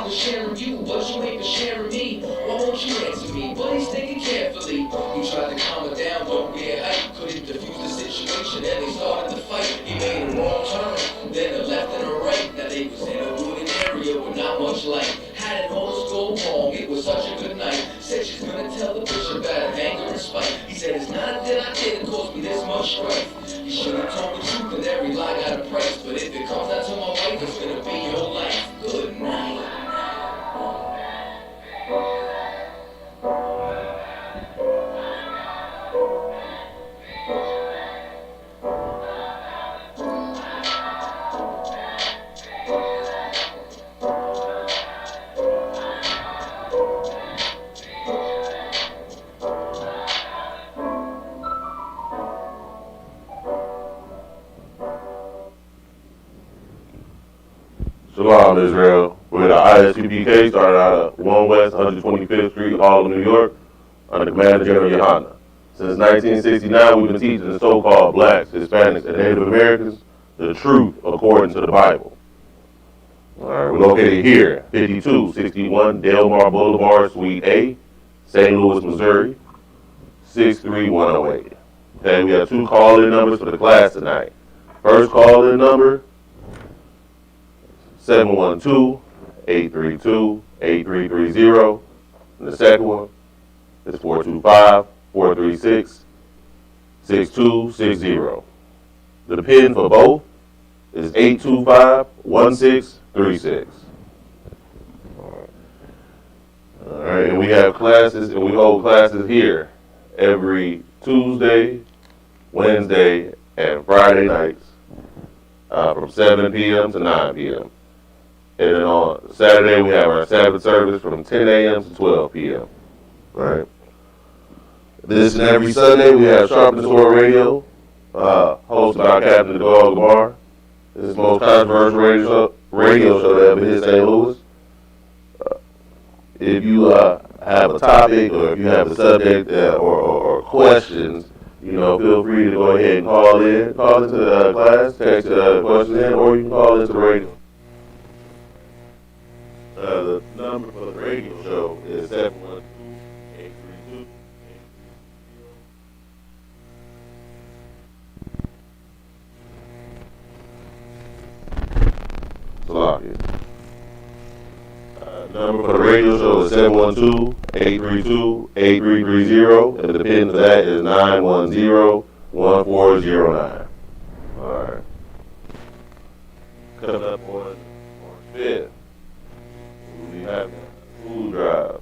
was sharing you, but you ain't been sharing me. Why won't you answer me? But he's thinking carefully. He tried to calm her down, don't get hype. Couldn't diffuse the situation, and they started to fight. He made a wrong turn, then a left and a right. Now they was in a wooded area with not much light. Had it almost go wrong, it was such a good night. Said she's gonna tell the bishop out of anger and spite. He said it's not that I did it caused me this much strife. You should have told the truth, and every lie got a price. But if it comes down to my wife, it's gonna be your life. Good night. Shalom, Israel. We're the ISUPK, started out of 1 West 125th Street, Harlem, New York, under Commander General Yohana. Since 1969, we've been teaching the so-called blacks, Hispanics, and Native Americans the truth according to the Bible. All right, we're located here, 5261 Delmar Boulevard, Suite A, St. Louis, Missouri, 63108. Okay, we have 2 call-in numbers for the class tonight. First call-in number, 712-832-8330. And the second one is 425-436-6260. The pin for both is 825-1636. All right, and we have classes, and we hold classes here every Tuesday, Wednesday, and Friday nights from 7 p.m. to 9 p.m. And then on Saturday, we have our Sabbath service from 10 a.m. to 12 p.m. Right. This and every Sunday, we have Sharpen the Sword Radio, hosted by Captain DeGaulle Gabar. This is the most controversial radio show that ever hit St. Louis. If you have a topic or if you have a subject or questions, feel free to go ahead and call into the class, text questions in, or you can call into the radio. The number for the radio show is 712-832-8330. Number for the radio show is 712-832-8330, and the pin for that is 910-1409. All right. Coming up on 5th. We have a food drive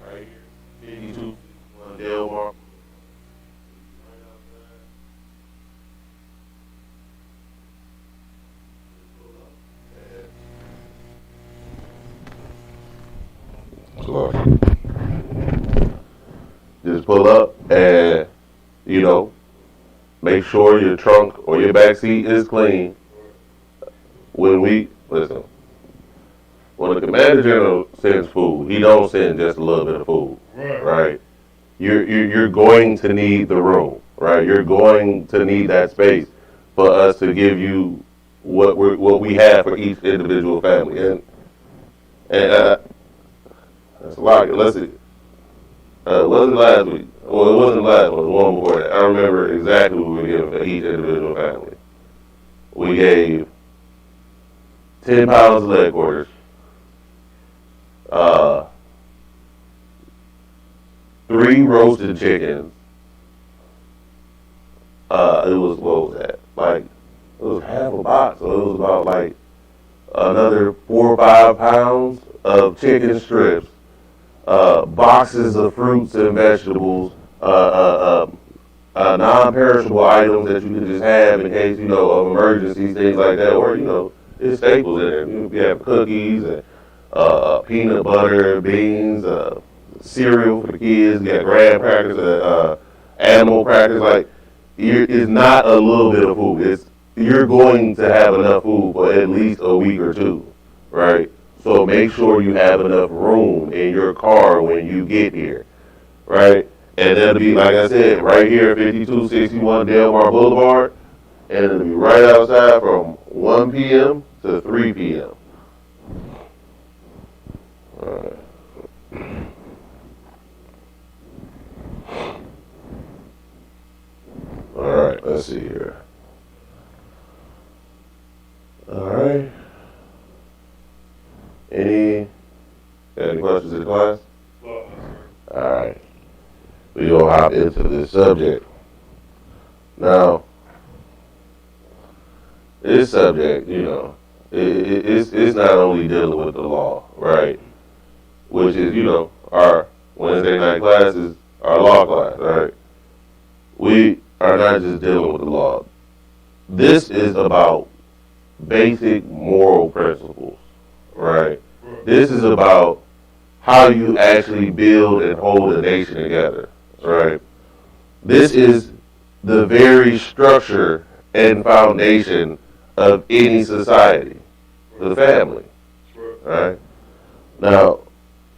right here, 5261 Delmar. Just pull up and, make sure your trunk or your back seat is clean. When the Commander General sends food, he don't send just a little bit of food, right? You're going to need the room, right? You're going to need that space for us to give you what we have for each individual family, and that's a lot. Let's see. It wasn't last week. Well, it wasn't last one. It was one before that. I remember exactly what we were giving for each individual family. We gave 10 pounds of leg quarters. 3 roasted chickens. What was that? It was half a box, so it was about another 4 or 5 pounds of chicken strips, boxes of fruits and vegetables, non-perishable items that you can just have in case, of emergencies, things like that, or, there's staples in there. We have cookies and peanut butter, beans, cereal for the kids. We got graham crackers, animal crackers. It's not a little bit of food. You're going to have enough food for at least a week or 2, right? So make sure you have enough room in your car when you get here, right? And that'll be, like I said, right here at 5261 Delmar Boulevard, and it'll be right outside from 1 p.m. to 3 p.m. Alright. Alright, let's see here. Alright. Got any questions in the class? Alright. We gonna hop into this subject. Now, this subject, it's not only dealing with the law, right? Which is, our Wednesday night class is our law class, right? We are not just dealing with the law. This is about basic moral principles, right? This is about how you actually build and hold a nation together, right? This is the very structure and foundation of any society, the family, right? Now,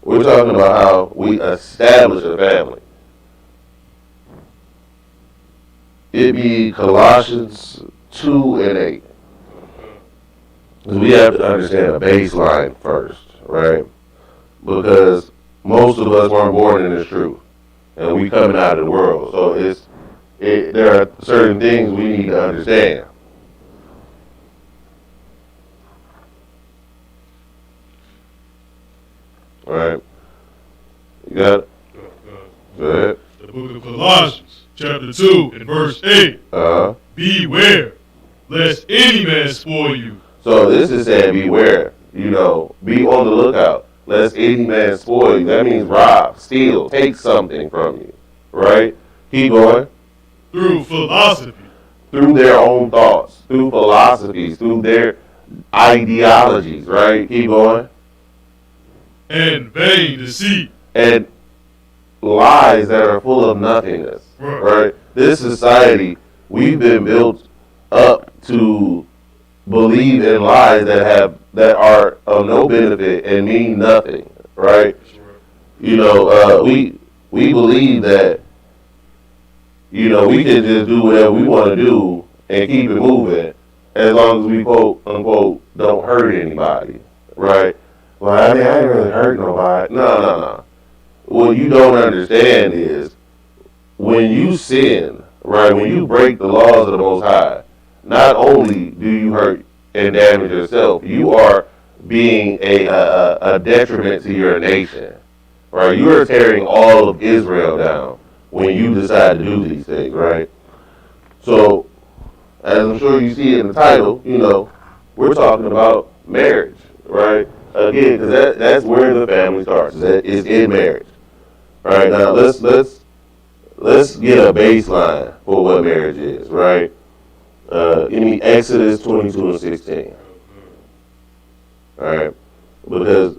we're talking about how we establish a family. It be Colossians 2 and 8. Because we have to understand a baseline first, right? Because most of us weren't born in this truth, and we coming out of the world. So there are certain things we need to understand. All right, you got it? Go ahead. The book of Colossians, chapter 2, and verse 8. Beware, lest any man spoil you. So this is saying beware, be on the lookout, lest any man spoil you. That means rob, steal, take something from you, right? Keep going. Through philosophy. Through their own thoughts, through philosophies, through their ideologies, right? Keep going. And vain deceit. And lies that are full of nothingness, right? This society, we've been built up to believe in lies that are of no benefit and mean nothing, right? We believe that we can just do whatever we want to do and keep it moving as long as we quote unquote don't hurt anybody, right? Well, I ain't really hurt nobody. No. What you don't understand is when you sin, right? When you break the laws of the Most High, not only do you hurt and damage yourself, you are being a detriment to your nation, right? You are tearing all of Israel down when you decide to do these things, right? So, as I'm sure you see in the title, we're talking about marriage, right? Again, because that's where the family starts. Is in marriage. All right, now let's get a baseline for what marriage is, right? Give me Exodus 22 and 16. All right, because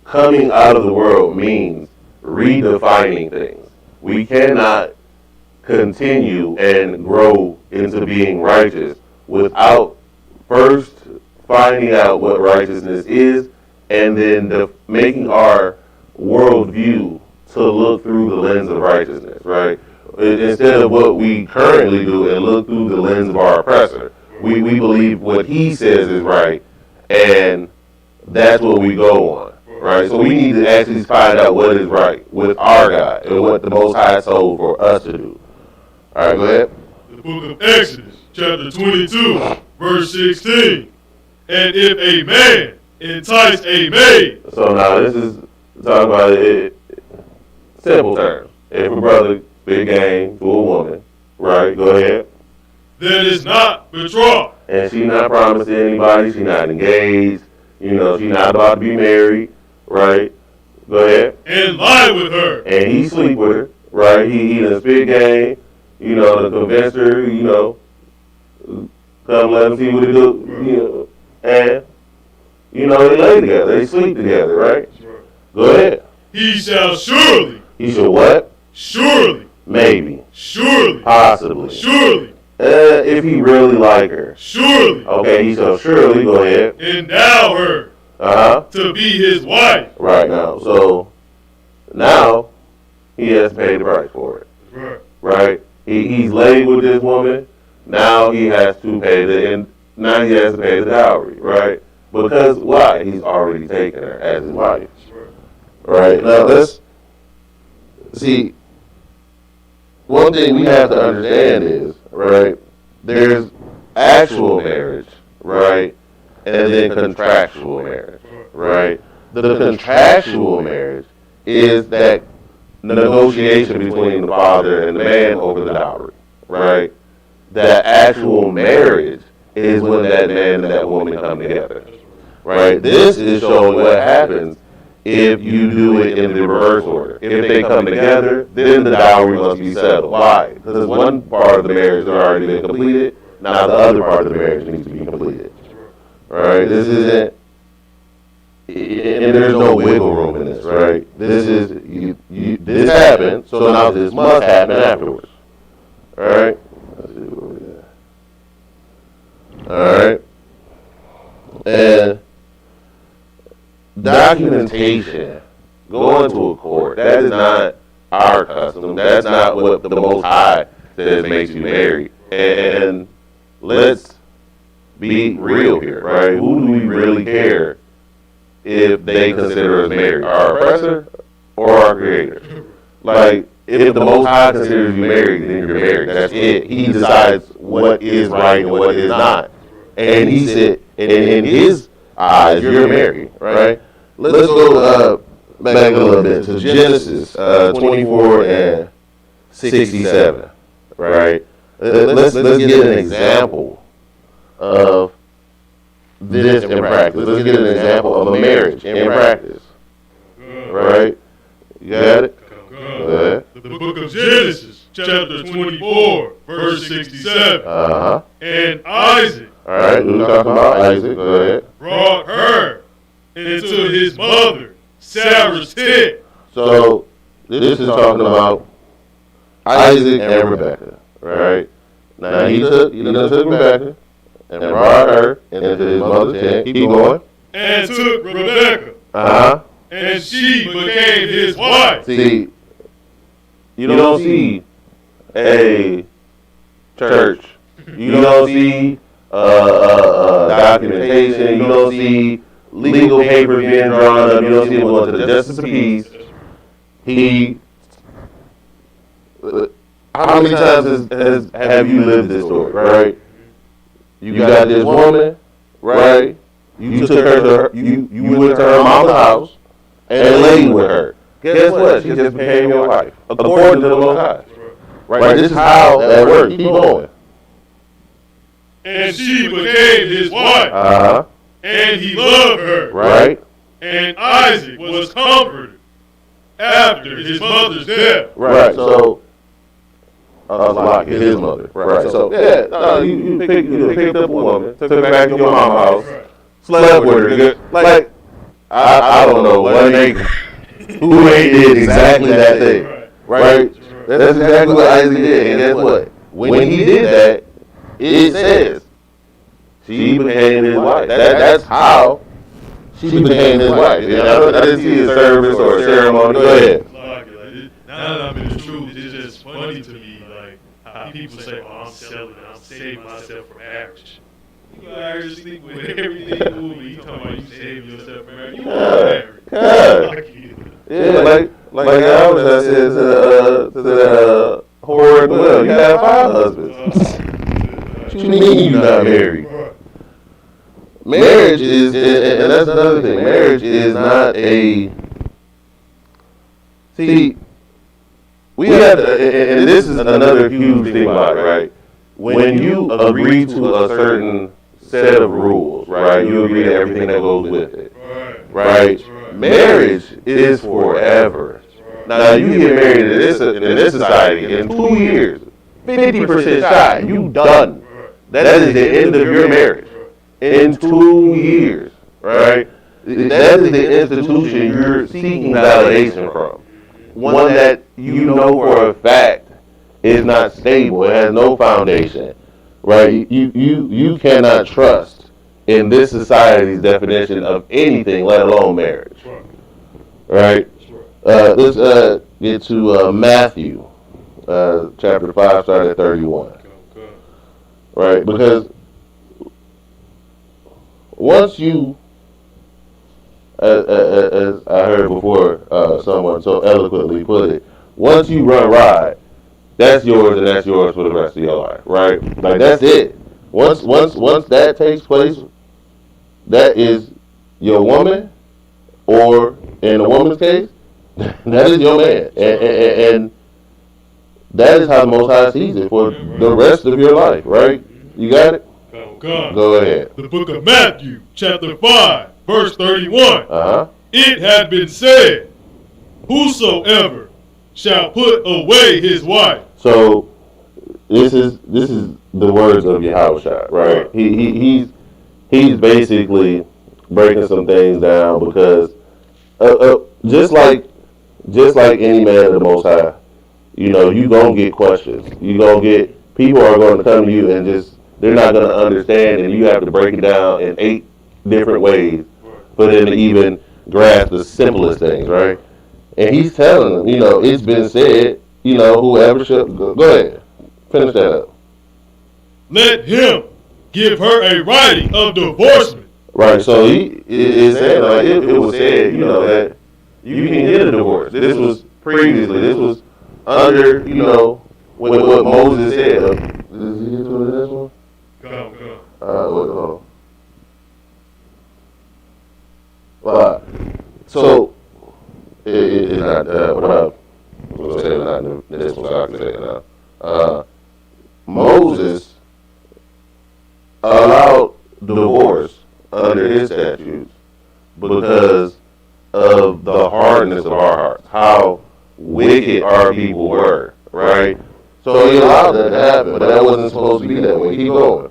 coming out of the world means redefining things. We cannot continue and grow into being righteous without first finding out what righteousness is and then making our worldview to look through the lens of righteousness, right? Instead of what we currently do and look through the lens of our oppressor. We believe what he says is right, and that's what we go on, right? So we need to actually find out what is right with our God and what the Most High told for us to do. All right, go ahead. The book of Exodus, chapter 22, verse 16. And if a man entice a maid. So now this is talking about it, simple terms. If a brother big game to a woman, right? Go ahead. That is not betrothed. And she not promised to anybody. She not engaged. She not about to be married, right? Go ahead. And lie with her. And he sleep with her, right? He done spit game, to convince her, come let him see what he do, and, they lay together. They sleep together, right? Go ahead. He shall surely. He shall what? Surely. Maybe. Surely. Possibly. Surely. If he really like her. Surely. Okay, he shall surely, go ahead. Endow her. To be his wife. Right now. So, now, he has to pay the price for it. Right? He's laid with this woman. Now he has to pay the dowry, right? Because why? He's already taken her as his wife. Right? Now let's see. One thing we have to understand is, right, there's actual marriage, right, and then contractual marriage, right? The contractual marriage is that negotiation between the father and the man over the dowry, right? That actual marriage is when that man and that woman come together, right? This is showing what happens if you do it in the reverse order. If they come together, then the dowry must be settled. Why? Because one part of the marriage has already been completed. Now the other part of the marriage needs to be completed. Right? This isn't, and there's no wiggle room in this, right? This is, this happened, so now this must happen afterwards. All right? Let's see where we at. All right? And documentation, going to a court, that is not our custom. That's not what the Most High says makes you married. And let's be real here, right? Who do we really care if they consider us married? Our oppressor or our creator? Like, if the Most High considers you married, then you're married. That's it. He decides what is right and what is not. And he said, in his eyes, you're married, right? Let's go back a little bit to Genesis 24 and 67, right? Let's get an example of this in practice. Let's get an example of a marriage in practice, right? You got it? The book of Genesis, chapter 24, verse 67. Uh-huh. And Isaac. All right, we're talking about Isaac. Go ahead. Brought her into his mother, Sarah's tent. So, this is talking about Isaac and Rebekah, right? Now, he took Rebekah and brought her into his mother's tent. Keep going. And took Rebekah. Uh-huh. And she became his wife. See, you don't see a church. You don't see documentation. You don't see legal papers being drawn up. You don't see him going to the justice of peace. How many times have you lived this story, right? You got this woman, right? You took her to her, you went to her mama's house and laid with her. Guess what? She just became your wife, according to the Most High. Right? This is how that works. Keep going. And she became his wife. Uh-huh. And he loved her. Right? And Isaac was comforted after his mother's death. Right. So, like his mother. Right. So, yeah, you picked up a woman, took her back to your mama's house, slept with her. Like, I don't know what who did exactly that thing. Right? That's exactly what Isaac did. And guess what? When he did that, it says she became his wife. That's how she became his wife. You know, I didn't see a service or a ceremony. Go ahead. Now that I'm in the truth, it's just funny to me, like, how people say, oh, I'm saving myself from marriage. You out here sleep with everything moving. You talking about you saving yourself from marriage. You want married. Yeah, like I was said to the whore at the well, you have 5 husbands. What you mean you not married? Marriage is, and that's another thing, marriage is not a, see, we have to, and this is another huge thing about it, right? When you agree to a certain set of rules, right, you agree to everything that goes with it, right? Marriage is forever. Now, you get married in this society in 2 years, 50% shy, you done. That is the end of your marriage. In 2 years, right? That is the institution you're seeking validation from. One that you know for a fact is not stable, it has no foundation, right? You cannot trust in this society's definition of anything, let alone marriage, right? Let's get to Matthew, chapter 5, starting at 31, right? Because once you as I heard before, someone so eloquently put it, once you run ride, that's yours and that's yours for the rest of your life, right? Like that's it. Once that takes place, that is your woman, or in the woman's case, that is your man, and that is how the Most High sees it for the rest of your life, right? You got it? Go ahead. The book of Matthew, chapter 5, verse 31. Uh-huh. It had been said, whosoever shall put away his wife. So this is the words of Yahushua, right? He's basically breaking some things down because just like any man of the Most High, you know, you gonna get questions. You gonna get people are going to come to you and just they're not gonna understand, and you have to break it down in 8 different ways for them to even grasp the simplest things, right? And he's telling them, you know, it's been said, you know, whoever should go ahead, finish that up. Let him give her a writing of divorcement. Right. So he is saying like it was said, you know, that you can get a divorce. This was previously. This was under, you know, what Moses said. Does he get to this one? Go. Hold on. So it's not what I was going to say. It's not this one. So I can say it now. Moses allowed divorce under his statutes because of the hardness of our hearts, how wicked our people were, right? So he allowed that to happen, but that wasn't supposed to be that way. Keep going.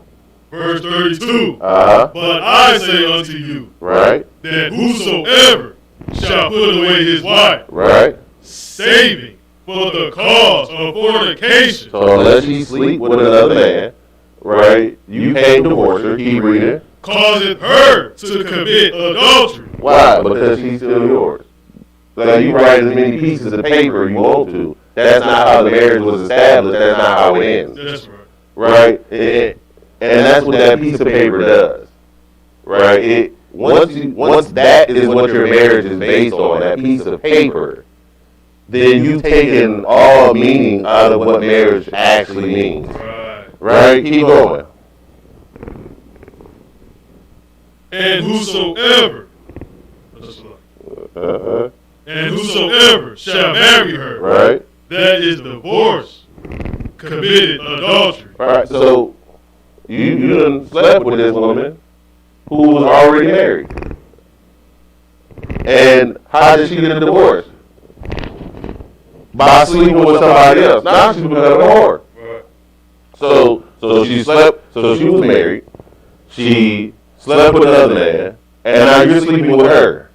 Verse 32. Uh-huh. But I say unto you, Right? that whosoever shall put away his wife, Right? saving for the cause of fornication. So unless she sleep with another man, right, you can't divorce her. Keep reading. Causeth her to commit adultery. Why? Because she's still yours. Like you write as many pieces of paper you want to. That's not how the marriage was established. That's not how it ends. That's right. Right? And that's what that piece of paper does. Right? Once that is what your marriage is based on, that piece of paper, then you've taken all meaning out of what marriage actually means. Right? Keep going. And whosoever, and whosoever shall marry her, Right? that is divorced, committed adultery. Right. So you done slept with this woman who was already married. And how did she get a divorce? By sleeping with somebody else. Now she's becoming a whore. So she slept. So she was married. She slept with another man, and now you're sleeping with her.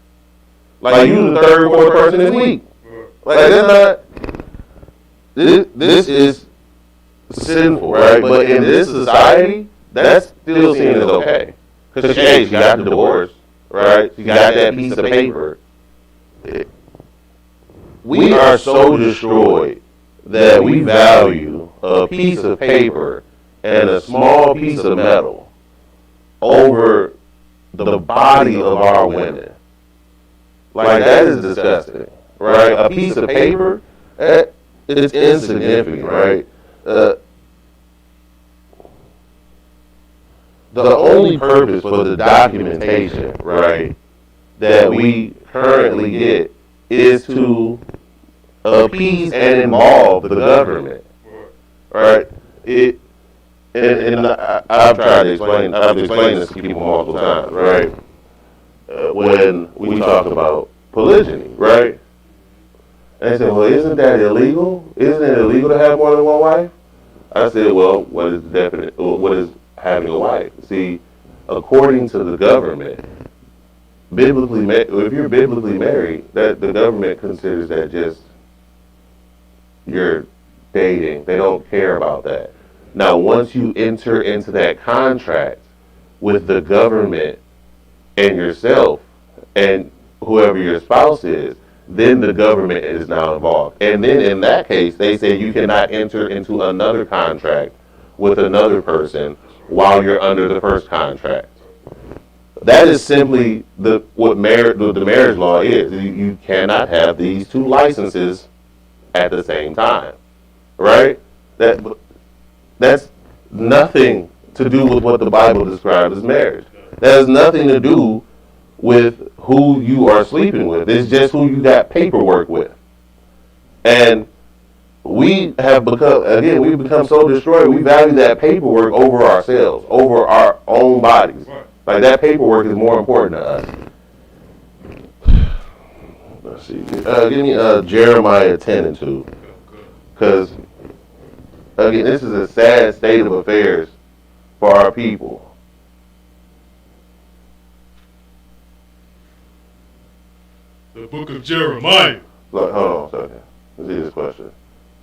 Like you the third or fourth person this week. Like that's not. This is sinful, right? But in this society, that's still seen as okay. Because hey, she got the divorce, right? She got that piece of paper. We are so destroyed that we value a piece of paper and a small piece of metal over the body of our women. Like that is disgusting, right? A piece of paper, it's insignificant, right? The only purpose for the documentation, right, that we currently get is to appease and involve the government, right? I've tried to explain. I've explained this to people multiple times, right? When we talk about polygyny, right? And they say, well, isn't that illegal? Isn't it illegal to have more than one wife? I said, well, what is having a wife? See, according to the government, if you're biblically married, that the government considers that just you're dating. They don't care about that. Now, once you enter into that contract with the government and yourself and whoever your spouse is, then the government is now involved. And then in that case, they say you cannot enter into another contract with another person while you're under the first contract. That is simply what the marriage law is. You cannot have these two licenses at the same time, right? That's nothing to do with what the Bible describes as marriage. That has nothing to do with who you are sleeping with. It's just who you got paperwork with. And we become so destroyed. We value that paperwork over ourselves, over our own bodies. Like, that paperwork is more important to us. Let's see. Give me Jeremiah 10:2. Because, again, this is a sad state of affairs for our people. The book of Jeremiah. Look, hold on a second. Let's see this question. It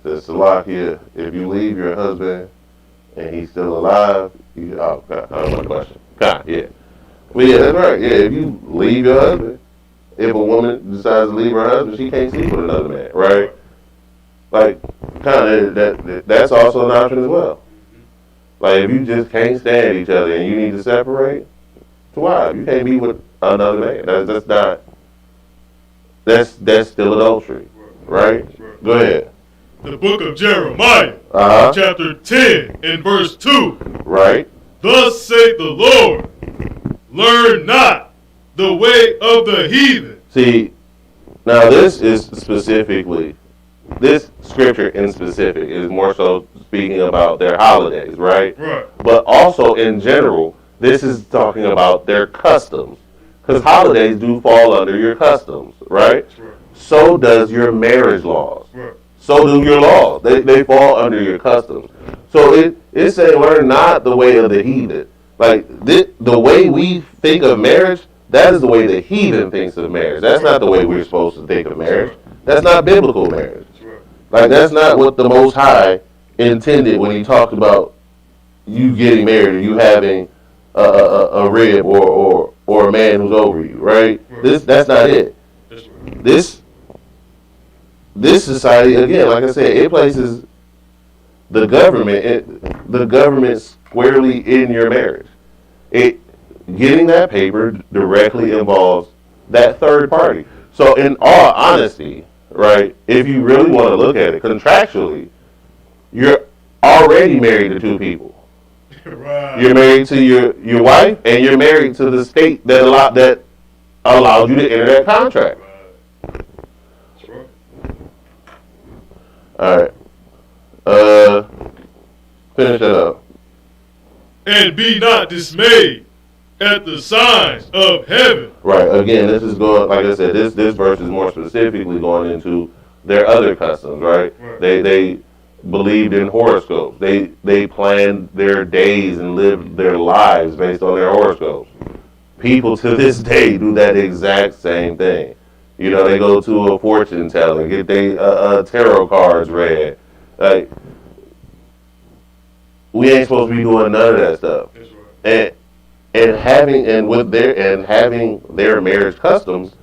says, Salakia, if you leave your husband and he's still alive, God, I don't know the question. God, yeah. But yeah, that's right. Yeah, if you leave your husband, if a woman decides to leave her husband, she can't sleep with another man, right? Like, kind of, that's also an option as well. Like, if you just can't stand each other and you need to separate, why? You can't be with another man. That's still adultery, right? Go ahead. The book of Jeremiah, chapter 10 and verse 2. Right. Thus saith the Lord, learn not the way of the heathen. See, now this scripture in specific is more so speaking about their holidays, right? Right. But also in general, this is talking about their customs. Because holidays do fall under your customs, right? Right. So does your marriage laws. Right. So do your laws. They fall under your customs. So it's saying learn not the way of the heathen. Like, the way we think of marriage, that is the way the heathen thinks of marriage. That's not the way we're supposed to think of marriage. That's not biblical marriage. Like, that's not what the Most High intended when he talked about you getting married or you having a rib or a man who's over you, right? That's not it. This society, again, like I said, it places the government squarely in your marriage. Getting that paper directly involves that third party. So in all honesty, right, if you really want to look at it contractually, you're already married to two people. Right. You're married to your wife, and you're married to the state that allowed you to enter that contract. That's right. All right. Finish that up. And be not dismayed at the signs of heaven. Right. Again, this is going, like I said, this verse is more specifically going into their other customs, right? They believed in horoscopes. They planned their days and lived their lives based on their horoscopes. People to this day do that exact same thing. You know, they go to a fortune teller, get their tarot cards read. Like, we ain't supposed to be doing none of that stuff. That's right. And having their marriage customs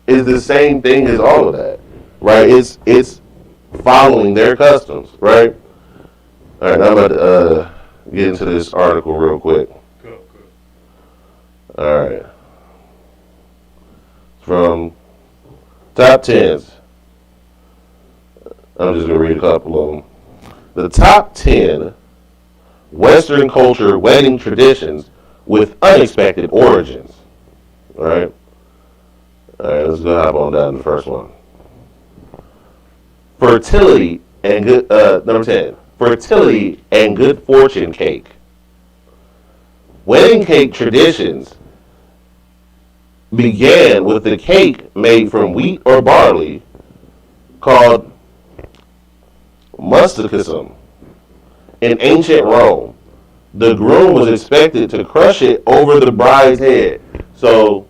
is the same thing as all of that, right? It's following their customs, right? All right, I'm about to get into this article real quick. Go. All right, from top 10s. I'm just gonna read a couple of them. The top 10 Western culture wedding traditions with unexpected origins. All right, let's go hop on down to the first one. Fertility and good. Number 10. Fertility and good fortune cake. Wedding cake traditions began with the cake made from wheat or barley called musticusum. In ancient Rome, the groom was expected to crush it over the bride's head. So,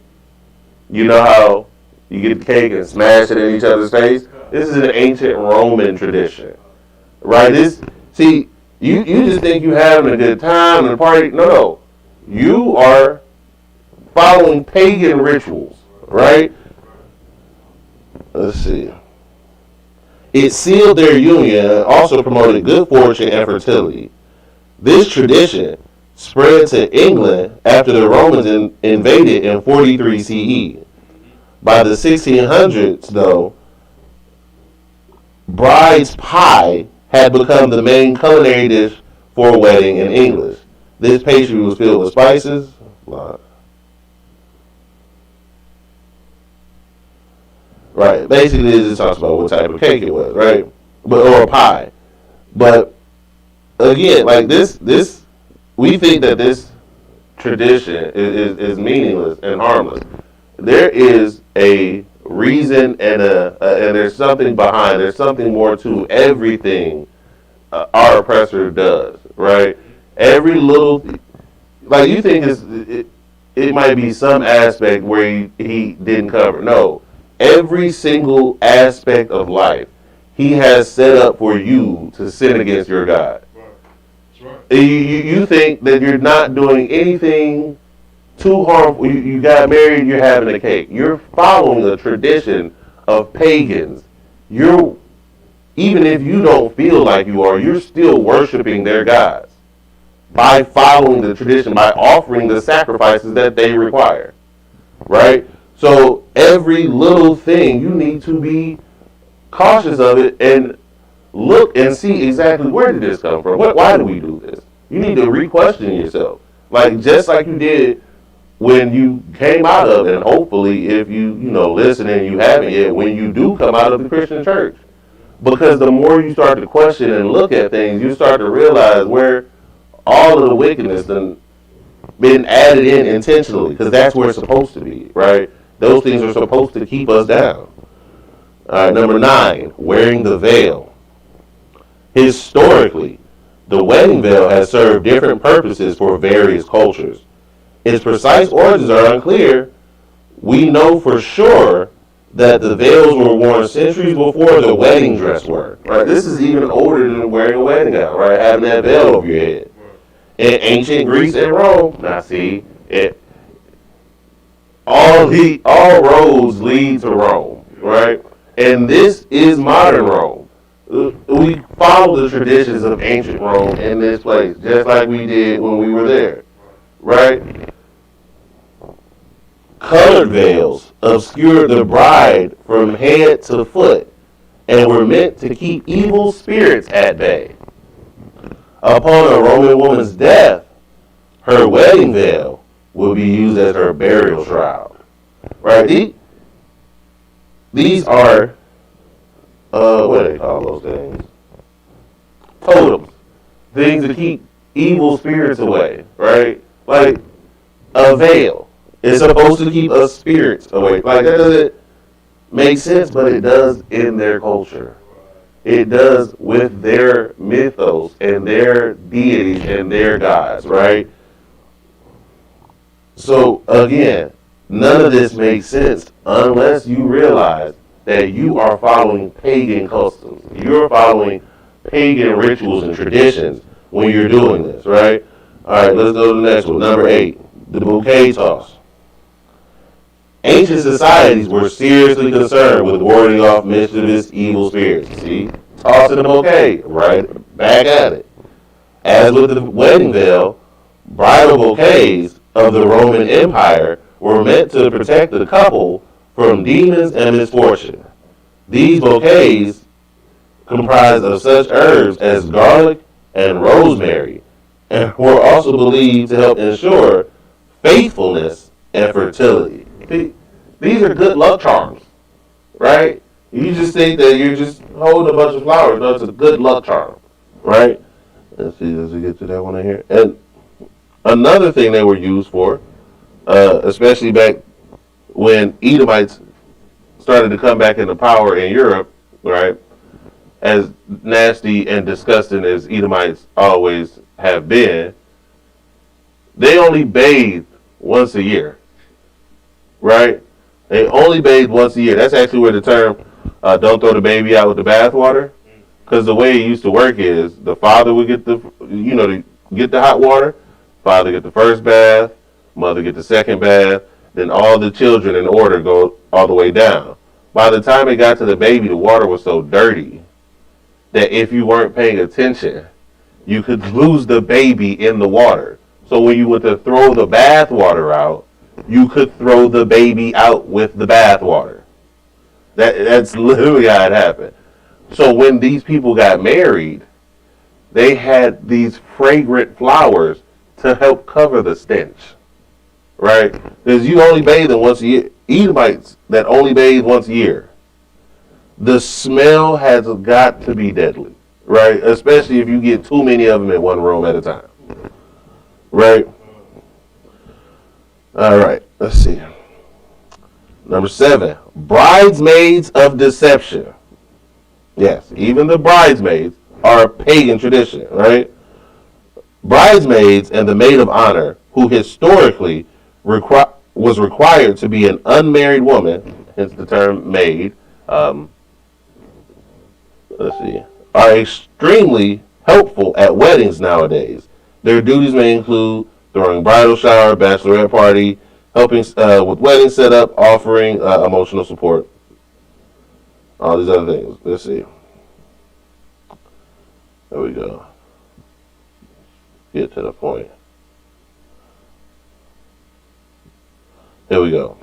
you know how you get the cake and smash it in each other's face? This is an ancient Roman tradition, right? You just think you're having a good time and a party. No. You are following pagan rituals, right? Let's see. It sealed their union and also promoted good fortune and fertility. This tradition spread to England after the Romans invaded in 43 CE. By the 1600s, though, bride's pie had become the main culinary dish for a wedding in England. This pastry was filled with spices. Right. Basically, it just talks about what type of cake it was, right? Or a pie. But again, like this, we think that this tradition is meaningless and harmless. There is a reason and there's something behind. There's something more to everything our oppressor does, right? Every little, like you think it might be some aspect where he didn't cover. No, every single aspect of life he has set up for you to sin against your God. Right. That's right. You think that you're not doing anything too harmful. You got married, you're having a cake. You're following a tradition of pagans. You're, even if you don't feel like you are, you're still worshiping their gods by following the tradition, by offering the sacrifices that they require, right? So every little thing, you need to be cautious of it and look and see exactly where did this come from? Why do we do this? You need to re-question yourself. Like, just like you did when you came out of it, and hopefully if you listen and you haven't yet, when you do come out of the Christian church. Because the more you start to question and look at things, you start to realize where all of the wickedness has been added in intentionally, because that's where it's supposed to be, right? Those things are supposed to keep us down. All right, number 9, wearing the veil. Historically, the wedding veil has served different purposes for various cultures. Its precise origins are unclear. We know for sure that the veils were worn centuries before the wedding dress were. Right? This is even older than wearing a wedding gown, right? Having that veil over your head. In ancient Greece and Rome, now see, all roads lead to Rome, right? And this is modern Rome. We follow the traditions of ancient Rome in this place, just like we did when we were there, right? Colored veils obscured the bride from head to foot and were meant to keep evil spirits at bay. Upon a Roman woman's death, her wedding veil will be used as her burial shroud. Right? These are, what do they call those things? Totems. Things to keep evil spirits away, right? Like a veil is supposed to keep us spirits away. Like, that doesn't make sense, but it does in their culture. It does with their mythos and their deities and their gods, right? So again, none of this makes sense unless you realize that you are following pagan customs. You're following pagan rituals and traditions when you're doing this, right? All right, let's go to the next one. Number 8, the bouquet toss. Ancient societies were seriously concerned with warding off mischievous evil spirits. See? Tossing the bouquet, right back at it. As with the wedding veil, bridal bouquets of the Roman Empire were meant to protect the couple from demons and misfortune. These bouquets comprised of such herbs as garlic and rosemary, and were also believed to help ensure faithfulness and fertility. These are good luck charms, right? You just think that you're just holding a bunch of flowers. No, it's a good luck charm, right? Let's see, as we get to that one in here. And another thing they were used for, especially back when Edomites started to come back into power in Europe, right? As nasty and disgusting as Edomites always have been, they only bathed once a year, right? They only bathed once a year. That's actually where the term "don't throw the baby out with the bathwater," because the way it used to work is the father would get get the hot water, father get the first bath, mother get the second bath, then all the children in order go all the way down. By the time it got to the baby, the water was so dirty that if you weren't paying attention, you could lose the baby in the water. So when you went to throw the bath water out, you could throw the baby out with the bath water. That's literally how it happened. So when these people got married, they had these fragrant flowers to help cover the stench, right? Because you only bathe them once a year. Edomites that only bathe once a year. The smell has got to be deadly, right? Especially if you get too many of them in one room at a time, right? All right, let's see. Number 7, bridesmaids of deception. Yes, even the bridesmaids are a pagan tradition, right? Bridesmaids and the maid of honor, who historically was required to be an unmarried woman, hence the term maid, let's see, are extremely helpful at weddings nowadays. Their duties may include throwing bridal shower, bachelorette party, helping with wedding setup, offering emotional support, all these other things. Let's see. There we go. Get to the point. Here we go.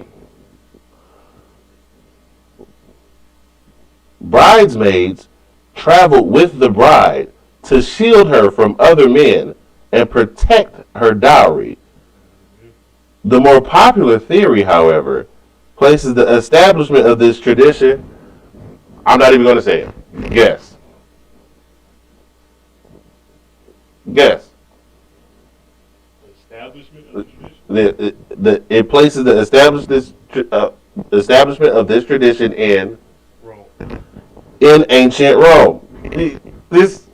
Bridesmaids traveled with the bride to shield her from other men and protect her dowry. The more popular theory, however, places the establishment of this tradition. I'm not even going to say it. Guess. Guess. Establishment of the tradition? It places the establishment of this tradition in Rome. In ancient Rome. This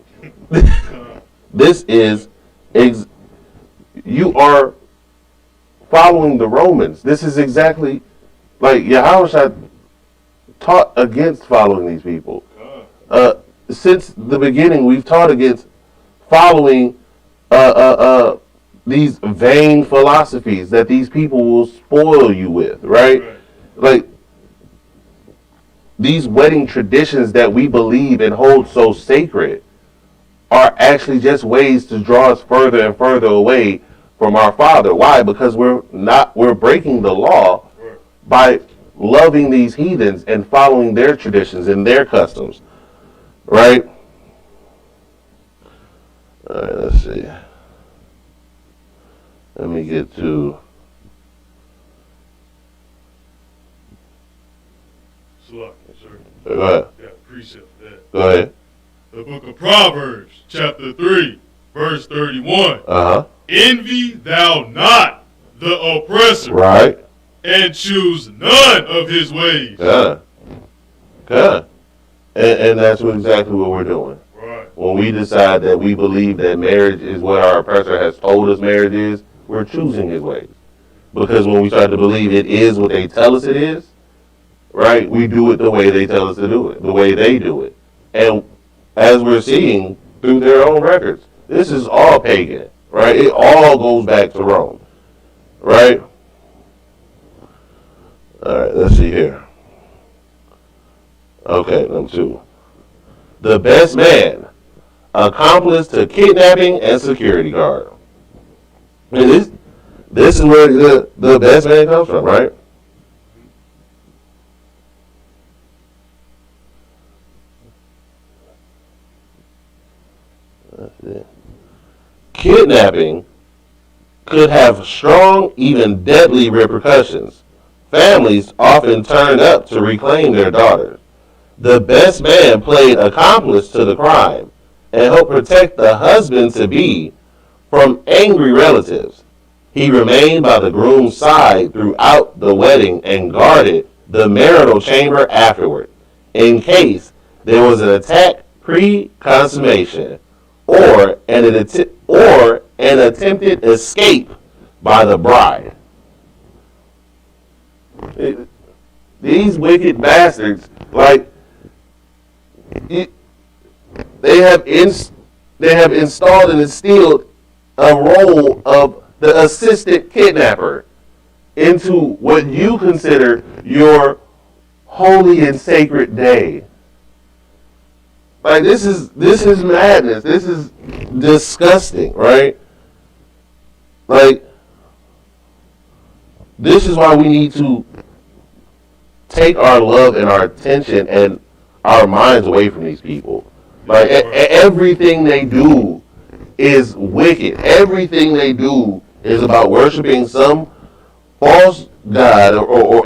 is you are following the Romans. This is exactly like Yahushua taught against following these people. Since the beginning, we've taught against following these vain philosophies that these people will spoil you with, right? Like these wedding traditions that we believe and hold so sacred are actually just ways to draw us further and further away from our Father. Why? Because we're breaking the law by loving these heathens and following their traditions and their customs. Right? All right, let's see. Let me get to Sluck, sir. Go ahead. Yeah, precept for that. Go ahead. The book of Proverbs, chapter 3, verse 31. Uh-huh. Envy thou not the oppressor, Right. and choose none of his ways. Good. Good. And that's exactly what we're doing. Right. When we decide that we believe that marriage is what our oppressor has told us marriage is, we're choosing his ways. Because when we start to believe it is what they tell us it is, right, we do it the way they tell us to do it, the way they do it. And as we're seeing through their own records, this is all pagan, right? It all goes back to Rome, right? All right, let's see here. Okay, number 2. The best man, accomplice to kidnapping and security guard. And this is where the best man comes from, right? That's it. Kidnapping could have strong, even deadly repercussions. Families often turned up to reclaim their daughters. The best man played accomplice to the crime and helped protect the husband-to-be from angry relatives. He remained by the groom's side throughout the wedding and guarded the marital chamber afterward, in case there was an attack pre-consummation or an attempted escape by the bride. These wicked bastards, like, they have installed and instilled a role of the assistant kidnapper into what you consider your holy and sacred day. Like, this is madness. This is disgusting, right? Like, this is why we need to take our love and our attention and our minds away from these people. Like, everything they do is wicked. Everything they do is about worshiping some false god or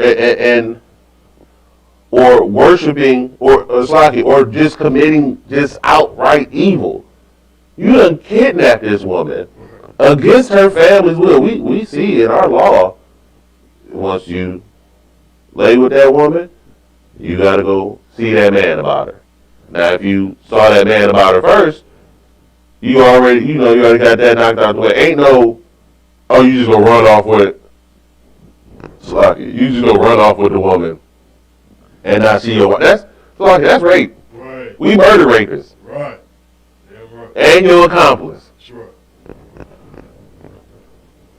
worshiping or just committing just outright evil. You done kidnapped this woman against her family's will. We see in our law, once you lay with that woman, you gotta go see that man about her. Now, if you saw that man about her first, you already got that knocked out the way. Ain't no, oh, you just gonna run off with you just gonna run off with the woman and not see your wife. That's rape. Right. We murder rapists. Right. Yeah, right. And your accomplice. Sure.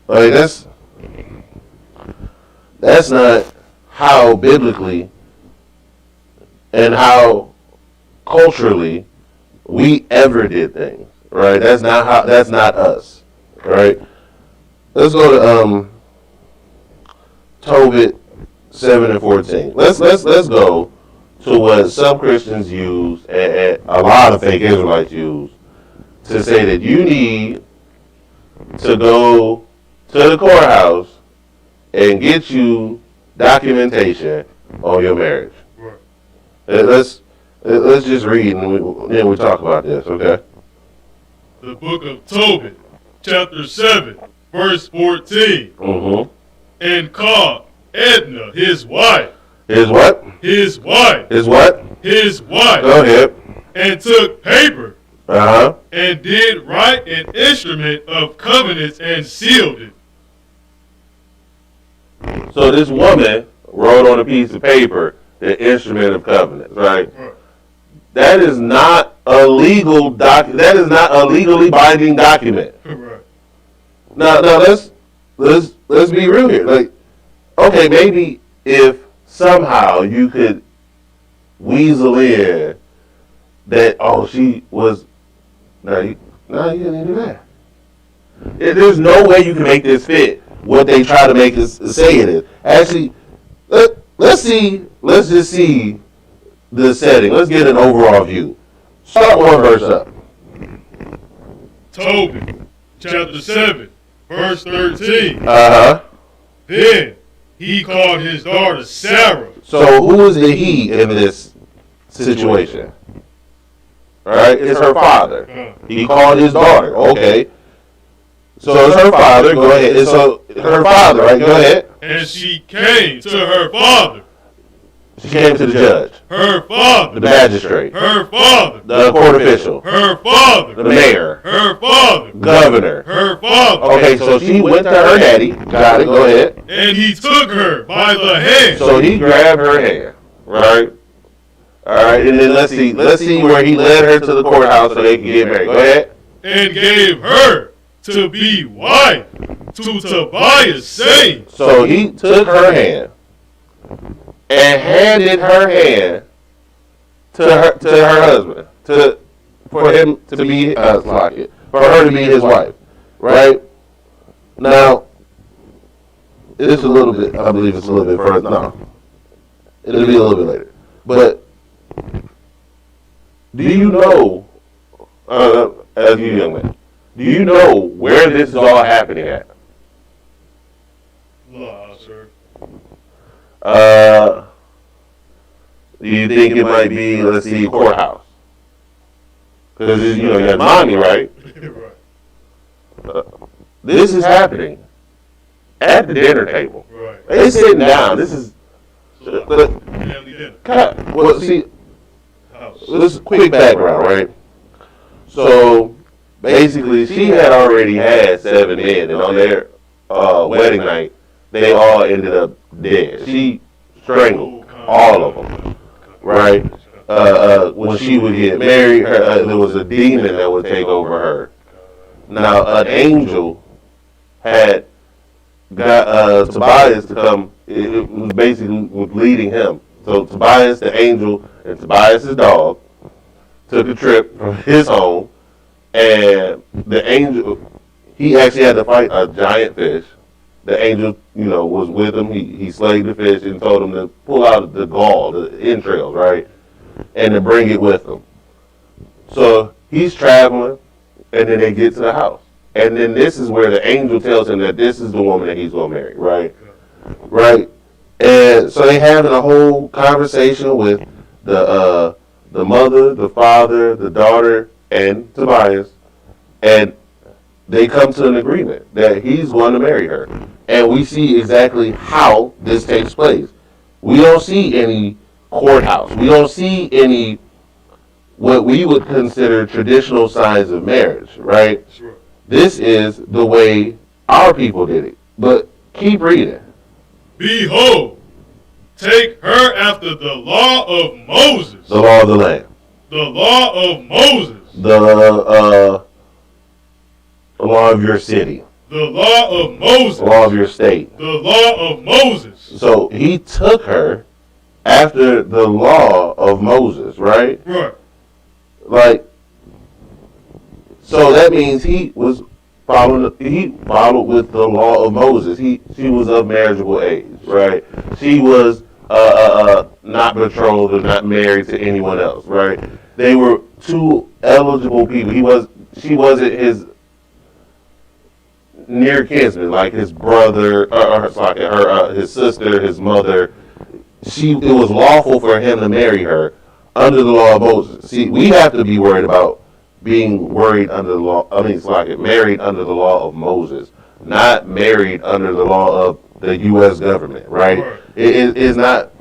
Like, that's not how biblically and how culturally we ever did things, right? That's not us, right? Let's go to Tobit 7 and 14. Let's go to what some Christians use and a lot of fake Israelites use to say that you need to go to the courthouse and get you documentation on your marriage. Right. Let's just read and then we talk about this, okay? The book of Tobit, chapter 7, verse 14. Mm-hmm. And called Edna, his wife. His what? His wife. His what? His wife. Go ahead. And took paper. Uh-huh. And did write an instrument of covenants and sealed it. So this woman wrote on a piece of paper the instrument of covenants, right? That is not a legal that is not a legally binding document. Right. Now let's be real here. Like, okay, maybe if somehow you could weasel in that, oh, she was, you didn't do that. There's no way you can make this fit what they try to make us say it is. Actually, let's just see the setting. Let's get an overall view. Start one verse up. Tobit, chapter 7, verse 13. Uh-huh. Then he called his daughter Sarah. So who is the he in this situation? All right, it's her father. He called his daughter. Okay. So it's her father. Go ahead. It's her father, right? Go ahead. And she came to her father. She came to the judge. Her father. The magistrate. Her father. The court official. Her father. The mayor. Her father. Governor. Her father. Okay, so she went to her daddy. Got it. Go ahead. And he took her by the hand. So he grabbed her hand, right? All right, and then let's see where he led her to the courthouse so they can get married. Go ahead. And gave her to be wife to Tobias, saying. So he took her hand and handed her hand to her husband for him to be for her to be his wife, right? Now, it's a little bit. I believe it's a little bit further. No, it'll be a little bit later. But do you know, as you young man, do you know where this is all happening at? Law, sir. Do you think it might be, let's see, courthouse? Because, you have mommy, right? Right. This is happening at the dinner table. Right. They sitting down. This is, Family dinner. well, see, House. this is quick background, right? So, basically, she had already had 7 men, and on their wedding night, they all ended up dead. She strangled all of them, right? When she would get married, there was a demon that would take over her. Now, an angel had got Tobias to come. It was basically leading him. So Tobias, the angel, and Tobias' dog took a trip from his home, and the angel, he actually had to fight a giant fish. The angel, was with him. He slayed the fish and told him to pull out the gall, the entrails, right, and to bring it with him. So he's traveling, and then they get to the house, and then this is where the angel tells him that this is the woman that he's gonna marry, right, right, and so they having a whole conversation with the mother, the father, the daughter, and Tobias, and they come to an agreement that he's going to marry her. And we see exactly how this takes place. We don't see any courthouse. We don't see any what we would consider traditional signs of marriage, right? Sure. This is the way our people did it. But keep reading. Behold, take her after the law of Moses. The law of the land. The law of Moses. The law of your city. The law of Moses. The law of your state. The law of Moses. So he took her after the law of Moses, right? Right. Like, so that means he followed with the law of Moses. She was of marriageable age, right? She was not betrothed or not married to anyone else, right? They were two eligible people. She wasn't his near kinsman, like his brother, or his sister, his mother. It was lawful for him to marry her under the law of Moses. See, we have to be worried about being married under the law of Moses, not married under the law of the U.S. government, right? It is not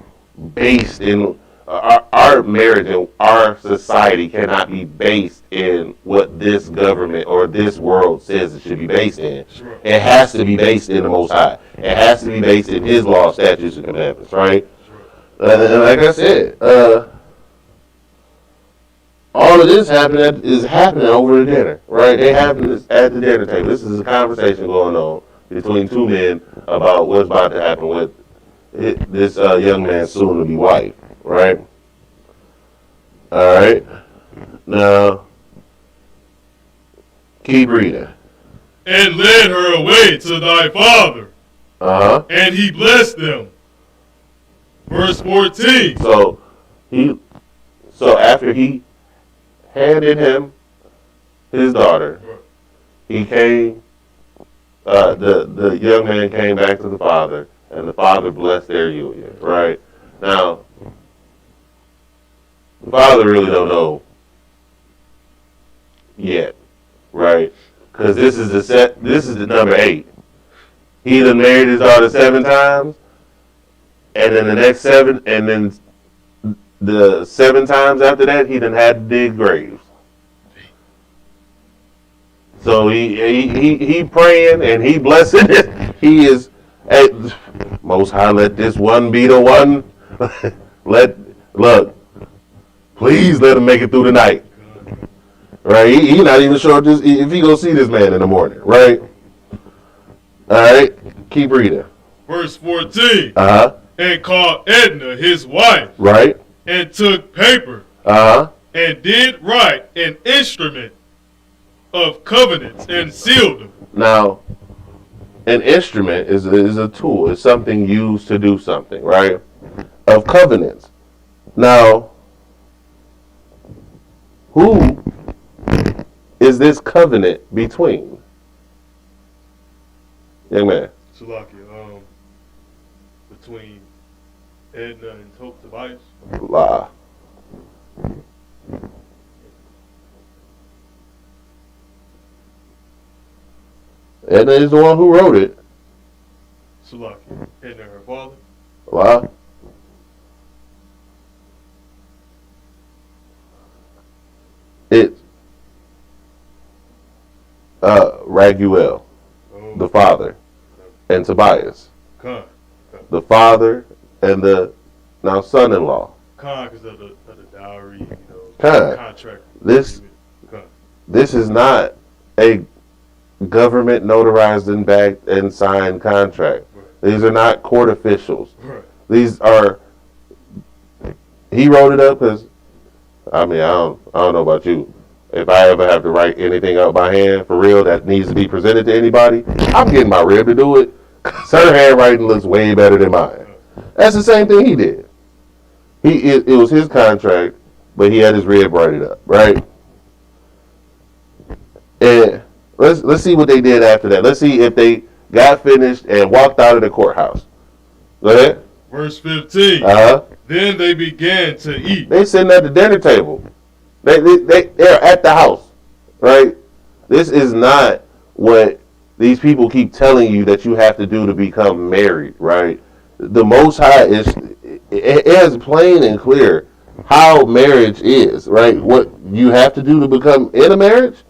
based in our marriage and our society cannot be based in what this government or this world says it should be based in. Sure. It has to be based in the Most High. It has to be based in His law, statutes, and commandments, right? And like I said, all of this is happening over the dinner, right? They happen at the dinner table. This is a conversation going on between two men about what's about to happen with this young man's soon-to-be wife, right? All right. Now, keep reading. And led her away to thy father. Uh-huh. And he blessed them. Verse 14. So after he handed him his daughter, he came, the young man came back to the father, and the father blessed their union, right? Now, the father really don't know yet, right? Because this is the number 8. He done married his daughter 7 times, and then the next 7, and then the 7 times after that, he done had to dig graves. So he praying and he blessing it. He is, hey, Most High, let this one be the one. Look, please let him make it through the night. Right? He not even sure if he gonna see this man in the morning. Right? All right. Keep reading. Verse 14. Uh-huh. And called Edna his wife. Right. And took paper. Uh-huh. And did write an instrument of covenants and sealed them. Now, an instrument is a tool. It's something used to do something, right? Of covenants. Now, who is this covenant between? Young man. Salakia, between Edna and Tobias. La. Edna is the one who wrote it. Salakia, Edna her father. La. It's Raguel, the father, and Tobias, the father and the now son-in-law. Because of the dowry, contract. This is not a government notarized and backed and signed contract. Right. These are not court officials. Right. These are. He wrote it up because, I don't know about you. if I ever have to write anything out by hand for real that needs to be presented to anybody, I'm getting my rib to do it. Her handwriting looks way better than mine. That's the same thing he did. It was his contract, but he had his rib write it up, right? And let's see what they did after that. Let's see if they got finished and walked out of the courthouse. Go ahead. Verse 15. Uh-huh. Then they began to eat. They sitting at the dinner table. They're at the house, right? This is not what these people keep telling you that you have to do to become married, right? The Most High it is plain and clear how marriage is, right? What you have to do to become in a marriage,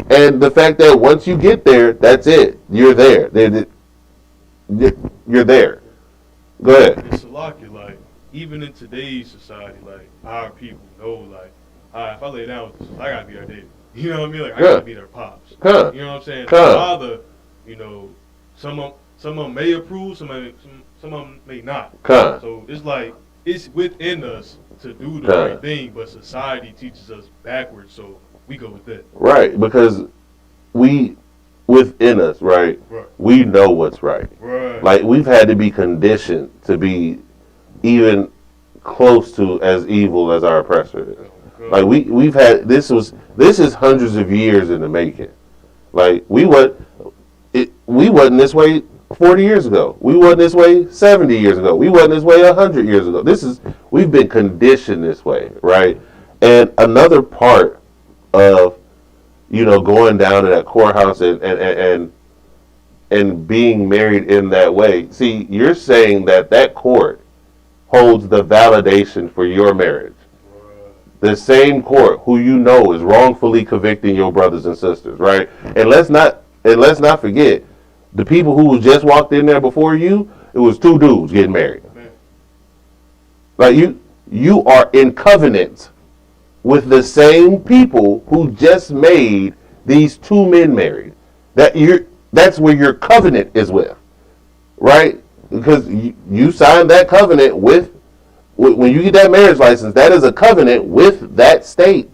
and the fact that once you get there, that's it. You're there. You're there. Go ahead. It's a lot, like, even in today's society, like, our people know, like, if I lay down with this, I gotta be their daddy. You know what I mean? Like, I gotta be their pops. You know what I'm saying? Father, you know, some of them may approve, some of them may not. So it's like, it's within us to do the right thing, but society teaches us backwards, so we go with that. Right, because within us, right, we know what's right. Like, we've had to be conditioned to be even close to as evil as our oppressor is. Like, we've had, this is hundreds of years in the making. Like, we wasn't this way 40 years ago. We wasn't this way 70 years ago. We wasn't this way 100 years ago. We've been conditioned this way, right? And another part of, you know, going down to that courthouse and being married in that way. See, you're saying that court holds the validation for your marriage. The same court who you know is wrongfully convicting your brothers and sisters, right? And let's not forget, the people who just walked in there before you, it was two dudes getting married. Like, you are in covenant with the same people who just made these two men married. That's where your covenant is with, right? Because you signed that covenant when you get that marriage license, that is a covenant with that state.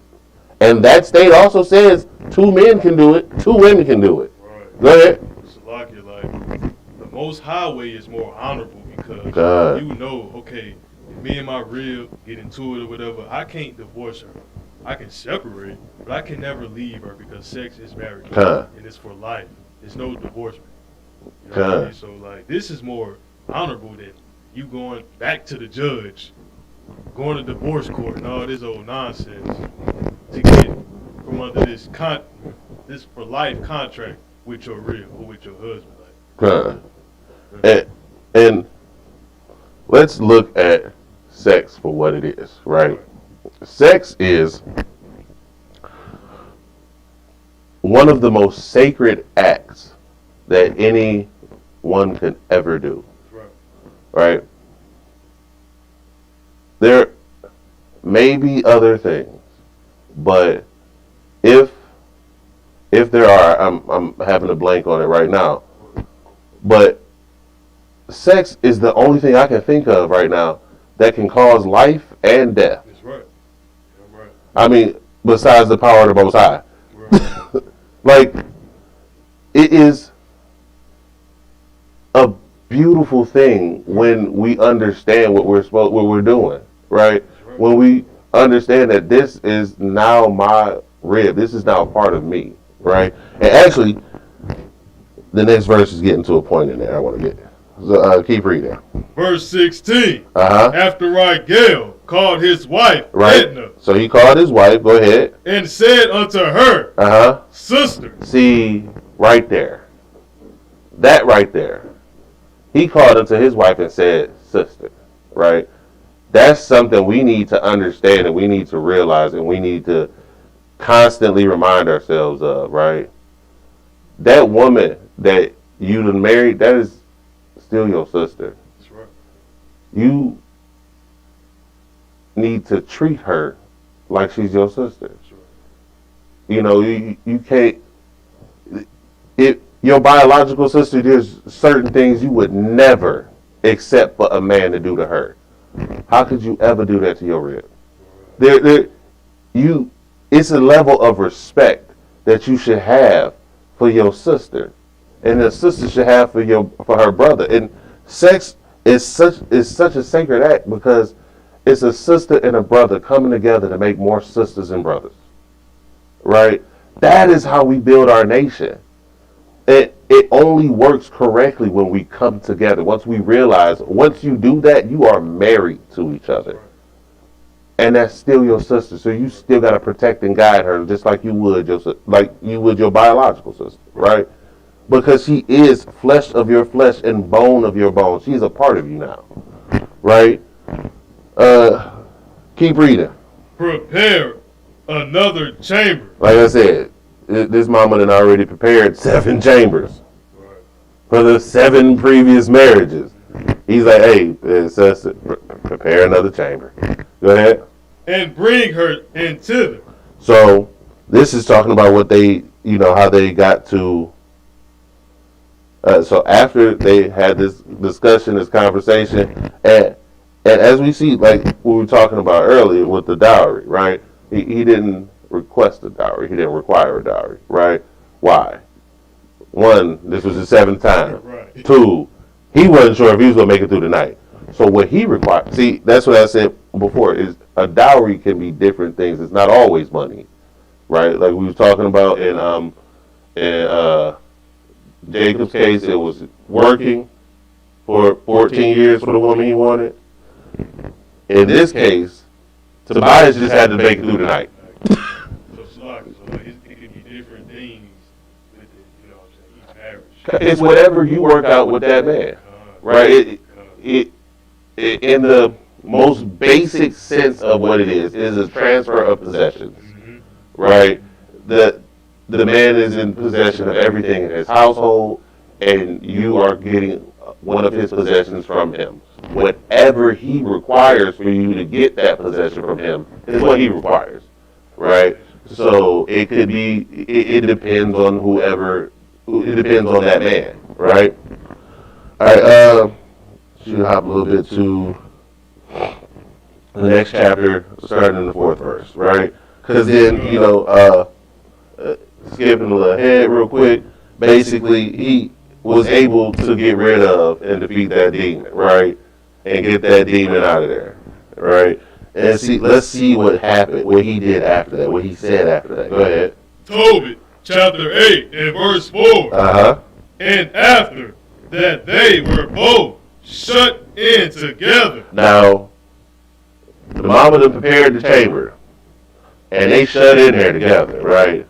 And that state also says 2 men can do it, 2 women can do it. Right. Go ahead. Salakia, like, the Most High way is more honorable because you know, okay, if me and my rib get into it or whatever, I can't divorce her. I can separate, but I can never leave her because sex is marriage. And it's for life. There's no divorcement. You know what I mean? So, like, this is more honorable than you going back to the judge, going to divorce court and all this old nonsense to get from under this for life contract with your rib or with your husband. Like. And let's look at sex for what it is, right? Sex is one of the most sacred acts that anyone can ever do. Right? There may be other things, but if there are, I'm having a blank on it right now. But sex is the only thing I can think of right now that can cause life and death. That's right. Yeah, right. I mean, besides the power of the Most High. Right. Like, it is a beautiful thing when we understand what we're doing, right? When we understand that this is now my rib, this is now part of me, right? And actually, the next verse is getting to a point in there I want to get. So, keep reading. Verse 16. After Rigel called his wife, Edna. So he called his wife, go ahead. And said unto her, Sister. See, right there. That right there. He called unto his wife and said, sister, right? That's something we need to understand and we need to realize and we need to constantly remind ourselves of, right? That woman that you done married, that is still your sister. That's right. You need to treat her like she's your sister. That's right. You know, you can't, your biological sister, there's certain things you would never accept for a man to do to her. How could you ever do that to your rib? it's a level of respect that you should have for your sister, and the sister should have for her brother. And sex is such a sacred act because it's a sister and a brother coming together to make more sisters and brothers. Right? That is how we build our nation. It only works correctly when we come together. Once we realize, once you do that, you are married to each other. And that's still your sister. So you still got to protect and guide her just like you would your biological sister, right? Because she is flesh of your flesh and bone of your bone. She's a part of you now, right? Keep reading. Prepare another chamber. Like I said, this mama done already prepared 7 chambers for the 7 previous marriages. He's like, hey, sister, prepare another chamber. Go ahead. And bring her into them. So this is talking about what they, how they got to. So after they had this discussion, this conversation, and as we see, like we were talking about earlier with the dowry, right? He didn't request a dowry. He didn't require a dowry, right? Why? 1, this was his 7th time. Right. 2, he wasn't sure if he was going to make it through the night. So what he required, see, that's what I said before, is a dowry can be different things. It's not always money, right? Like we were talking about in Jacob's case, it was working for 14 years for the woman he wanted. In this case, Tobias just had to make it through the night. So it could be different things with each marriage. It's whatever you work out with that man, right? It in the most basic sense of what it is a transfer of possessions, right? The man is in possession of everything in his household, and you are getting one of his possessions from him. Whatever he requires for you to get that possession from him is what he requires, right? So it could be, it depends on it depends on that man, right? All right, should hop a little bit to the next chapter, starting in the 4th verse, right? Because then, skipping a little ahead real quick, basically he was able to get rid of and defeat that demon, right? And get that demon out of there, right? And let's see what happened, what he did after that, what he said after that. Go ahead. Tobit, chapter 8 and verse 4. Uh-huh. And after that they were both shut in together. Now, the mama done prepared the chamber, and they shut in there together, right?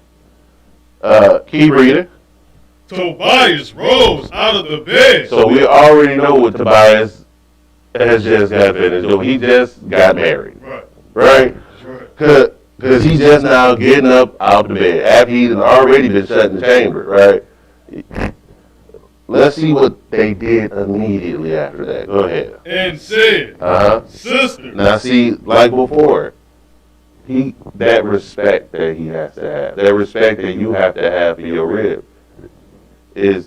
Keep reading. Tobias rose out of the bed. So we already know what Tobias has just got finished doing. He just got married, right? Because he's just now getting up out the bed after he's already been shut in the chamber, right? Let's see what they did immediately after that. Go ahead. And said, Sister. Now see, like before, that respect that he has to have, that respect that you have to have for your rib, it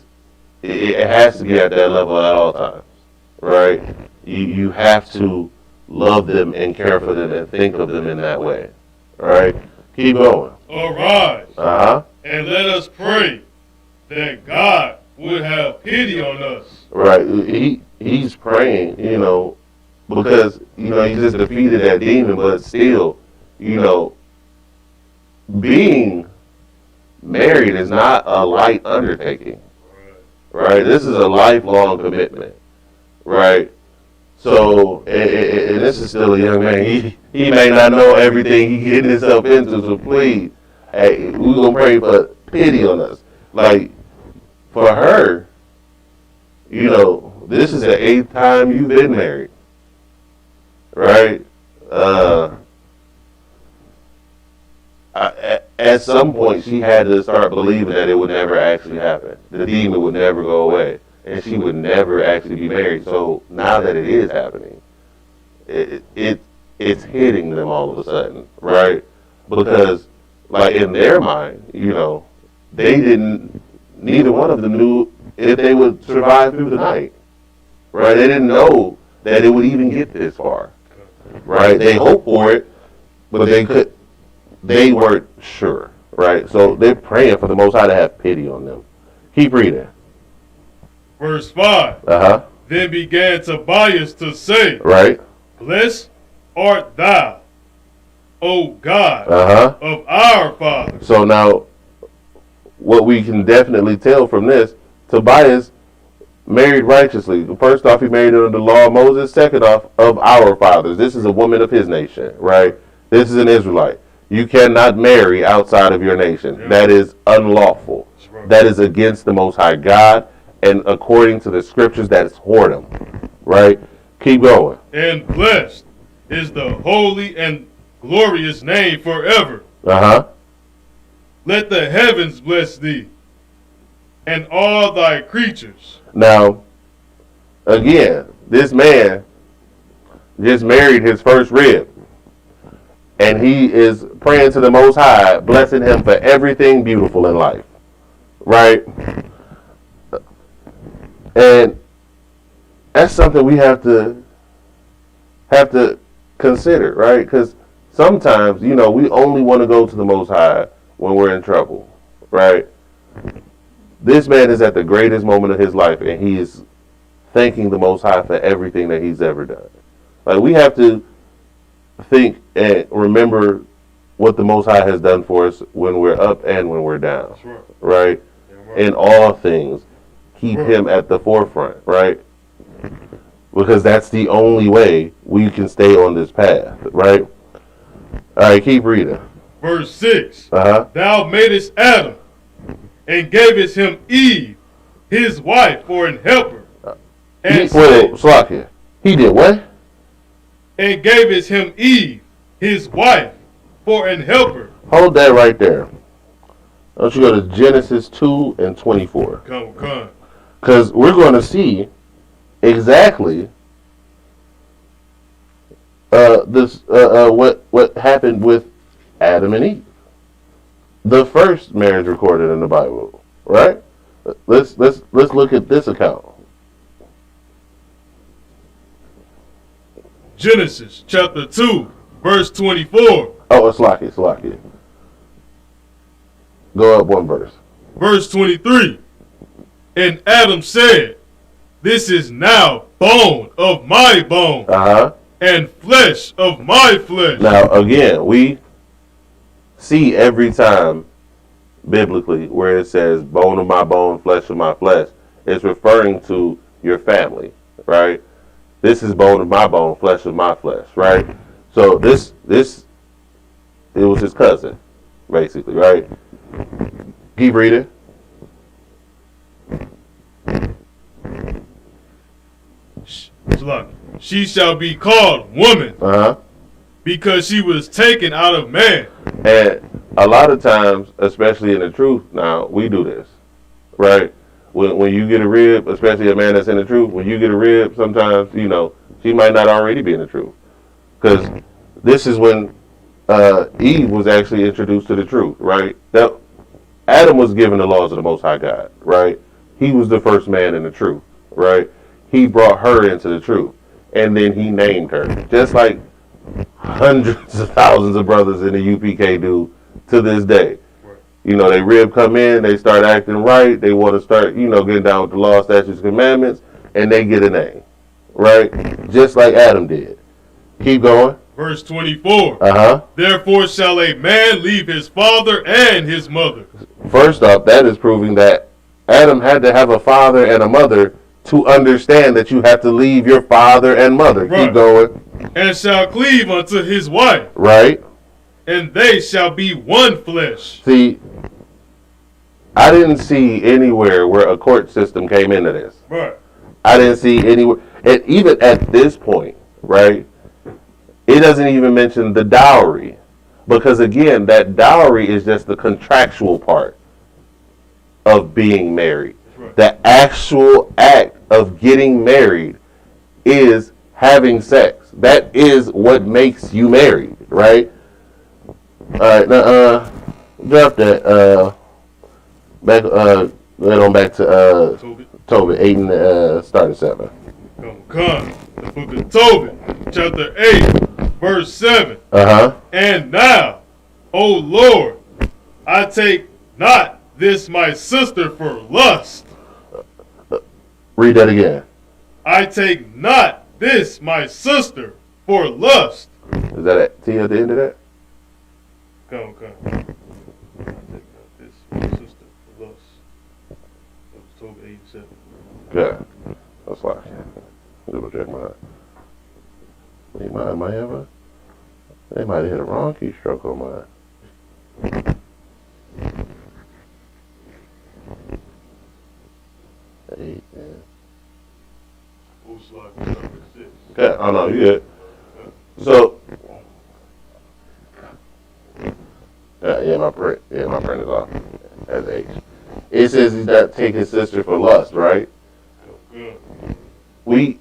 has to be at that level at all times, right? You have to love them and care for them and think of them in that way, right? Keep going. Arise. And let us pray that God would have pity on us. Right. He's praying, because, he just defeated that demon, but still, being married is not a light undertaking, right? This is a lifelong commitment, right? So, and this is still a young man. He may not know everything he's getting himself into, so please, hey, we're going to pray for pity on us. Like, for her, this is the 8th time you've been married, right? At some point, she had to start believing that it would never actually happen. The demon would never go away, and she would never actually be married. So now that it is happening, it's hitting them all of a sudden, right? Because, like, in their mind, they didn't. Neither one of them knew if they would survive through the night, right? They didn't know that it would even get this far, right? They hoped for it, but they they weren't sure, right? So they're praying for the Most High to have pity on them. Keep reading. Verse 5. Uh-huh. Then began Tobias to say, Right. Blessed art thou, O God, Uh-huh. of our fathers. So now, what we can definitely tell from this, Tobias married righteously. First off, he married under the law of Moses. Second off, of our fathers. This is a woman of his nation, right? This is an Israelite. You cannot marry outside of your nation. Yeah. That is unlawful. Right. That is against the Most High God, and according to the scriptures, that is whoredom, right? Keep going. And blessed is the holy and glorious name forever. Uh-huh. Let the heavens bless thee, and all thy creatures. Now, again, this man just married his first rib, and he is praying to the Most High, blessing him for everything beautiful in life, right? And that's something we have to consider, right? Because sometimes, we only want to go to the Most High when we're in trouble, right? This man is at the greatest moment of his life, and he is thanking the Most High for everything that he's ever done. Like, we have to think and remember what the Most High has done for us when we're up and when we're down, right? In all things, keep him at the forefront, right? Because that's the only way we can stay on this path, right? All right, keep reading. Verse 6. Uh-huh. Thou madest Adam, and gavest him Eve, his wife, for an helper. And Slakia. He did what? And gavest him Eve, his wife, for an helper. Hold that right there. Don't you go to Genesis 2 and 24. Come. Because we're going to see exactly what happened with Adam and Eve. The first marriage recorded in the Bible, right? Let's look at this account. Genesis chapter 2, verse 24. Oh, it's Slakia. Go up one verse. Verse 23. And Adam said, This is now bone of my bone, Uh-huh. and flesh of my flesh. Now, again, we see every time biblically where it says bone of my bone, flesh of my flesh, it's referring to your family, right? This is bone of my bone, flesh of my flesh, right? So this it was his cousin, basically, right? Keep reading. She shall be called woman, Uh-huh. because she was taken out of man. And a lot of times, especially in the truth now, we do this, right? When you get a rib, especially a man that's in the truth, when you get a rib, sometimes, she might not already be in the truth. Because this is when Eve was actually introduced to the truth, right? Now, Adam was given the laws of the Most High God, right? He was the first man in the truth, right? He brought her into the truth. And then he named her. Just like hundreds of thousands of brothers in the UPK do to this day. They rib come in, they start acting right, they want to start, getting down with the law, statutes, commandments, and they get a name, right? Just like Adam did. Keep going. Verse 24. Uh-huh. Therefore shall a man leave his father and his mother. First off, that is proving that Adam had to have a father and a mother to understand that you have to leave your father and mother. Right. Keep going. And shall cleave unto his wife. Right. And they shall be one flesh. See, I didn't see anywhere where a court system came into this. Right. I didn't see anywhere. And even at this point, right, it doesn't even mention the dowry. Because again, that dowry is just the contractual part of being married. Right. The actual act of getting married is having sex. That is what makes you married, right? All right, now drop that. Back on back to Tobit 8 and start at 7. Come. The book of Tobit, chapter 8, verse 7. Uh-huh. And now O Lord, I take not this my sister for lust. Read that again. I take not this my sister for lust. Is that at T at the end of that? Come. I take not this my sister for lust. October 87. Yeah. That's why. Double check mine. They might have a. They might have hit a wrong keystroke on mine. 8, yeah. Okay, I know, you good. So, my print is off. That's H. It says he's got to take his sister for lust, right? We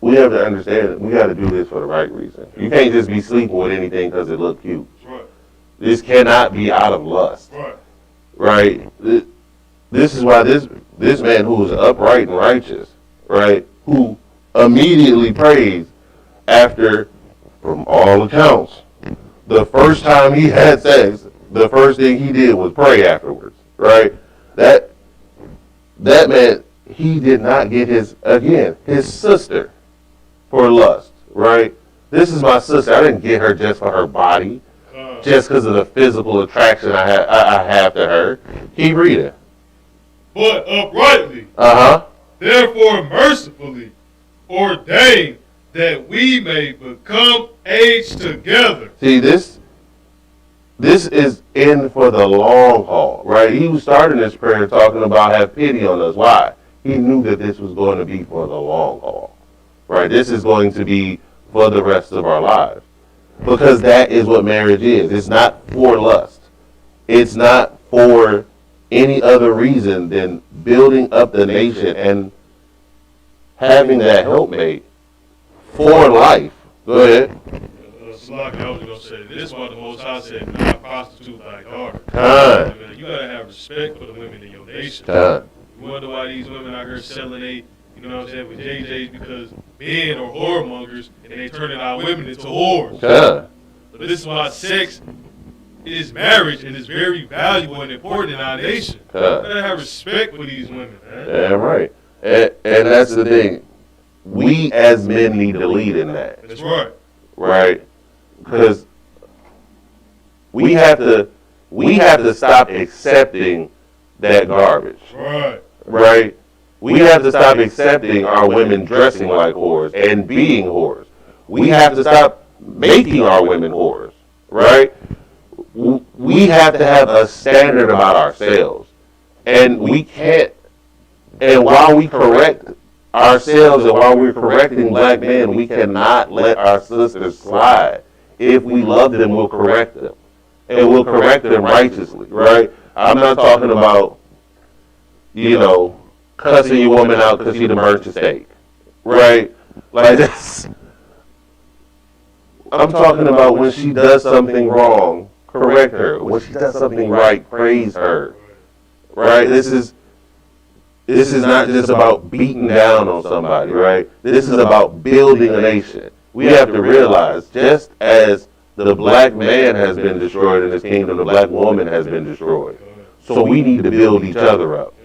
have to understand that we got to do this for the right reason. You can't just be sleeping with anything because it look cute. Right. This cannot be out of lust. Right. Right? This is why this man who is upright and righteous, right, who immediately prays after, from all accounts, the first time he had sex, the first thing he did was pray afterwards, right? That man, he did not get his sister for lust, right? This is my sister. I didn't get her just for her body, just because of the physical attraction I have to her. Keep reading. But uprightly, Therefore mercifully, ordain that we may become aged together. See, this is in for the long haul, right? He was starting this prayer talking about have pity on us. Why? He knew that this was going to be for the long haul, right? This is going to be for the rest of our lives. Because that is what marriage is. It's not for lust. It's not for any other reason than building up the nation and having that helpmate for life. Go ahead. Slocky, I was going to say, this is what the Most High said, not prostitute thy daughter. You got to have respect for the women in your nation. You wonder why these women out here selling with JJs because men are whoremongers and they turning our women into whores. But this is why sex is marriage and is very valuable and important in our nation. You gotta have respect for these women, man. Yeah, right. And that's the thing. We as men need to lead in that. That's right. Right? Because we have to stop accepting that garbage. Right. Right? We have to stop accepting our women dressing like whores and being whores. We have to stop making our women whores. Right? We have to have a standard about ourselves. And we can't, and while we correct ourselves and while we're correcting black men, we cannot let our sisters slide. If we love them, we'll correct them. And we'll correct them righteously, right? I'm not talking about, cussing your woman out because she done burnt your steak, right? Like that's, I'm talking about when she does something wrong, correct her. When she does something right, praise her. Right? This is not just about beating down on somebody, right? This is about building a nation. We have to realize, just as the black man has been destroyed in this kingdom, the black woman has been destroyed. So we need to build each other up.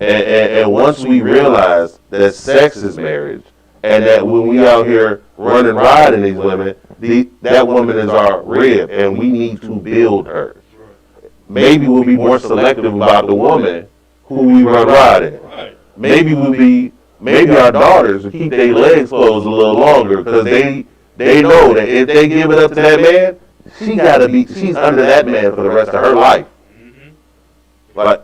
And once we realize that sex is marriage, and that when we out here running riding these women, that woman is our rib, and we need to build her. Maybe we'll be more selective about the woman who we run riding. Maybe our daughters will keep their legs closed a little longer because they know that if they give it up to that man, she's under that man for the rest of her life. Like,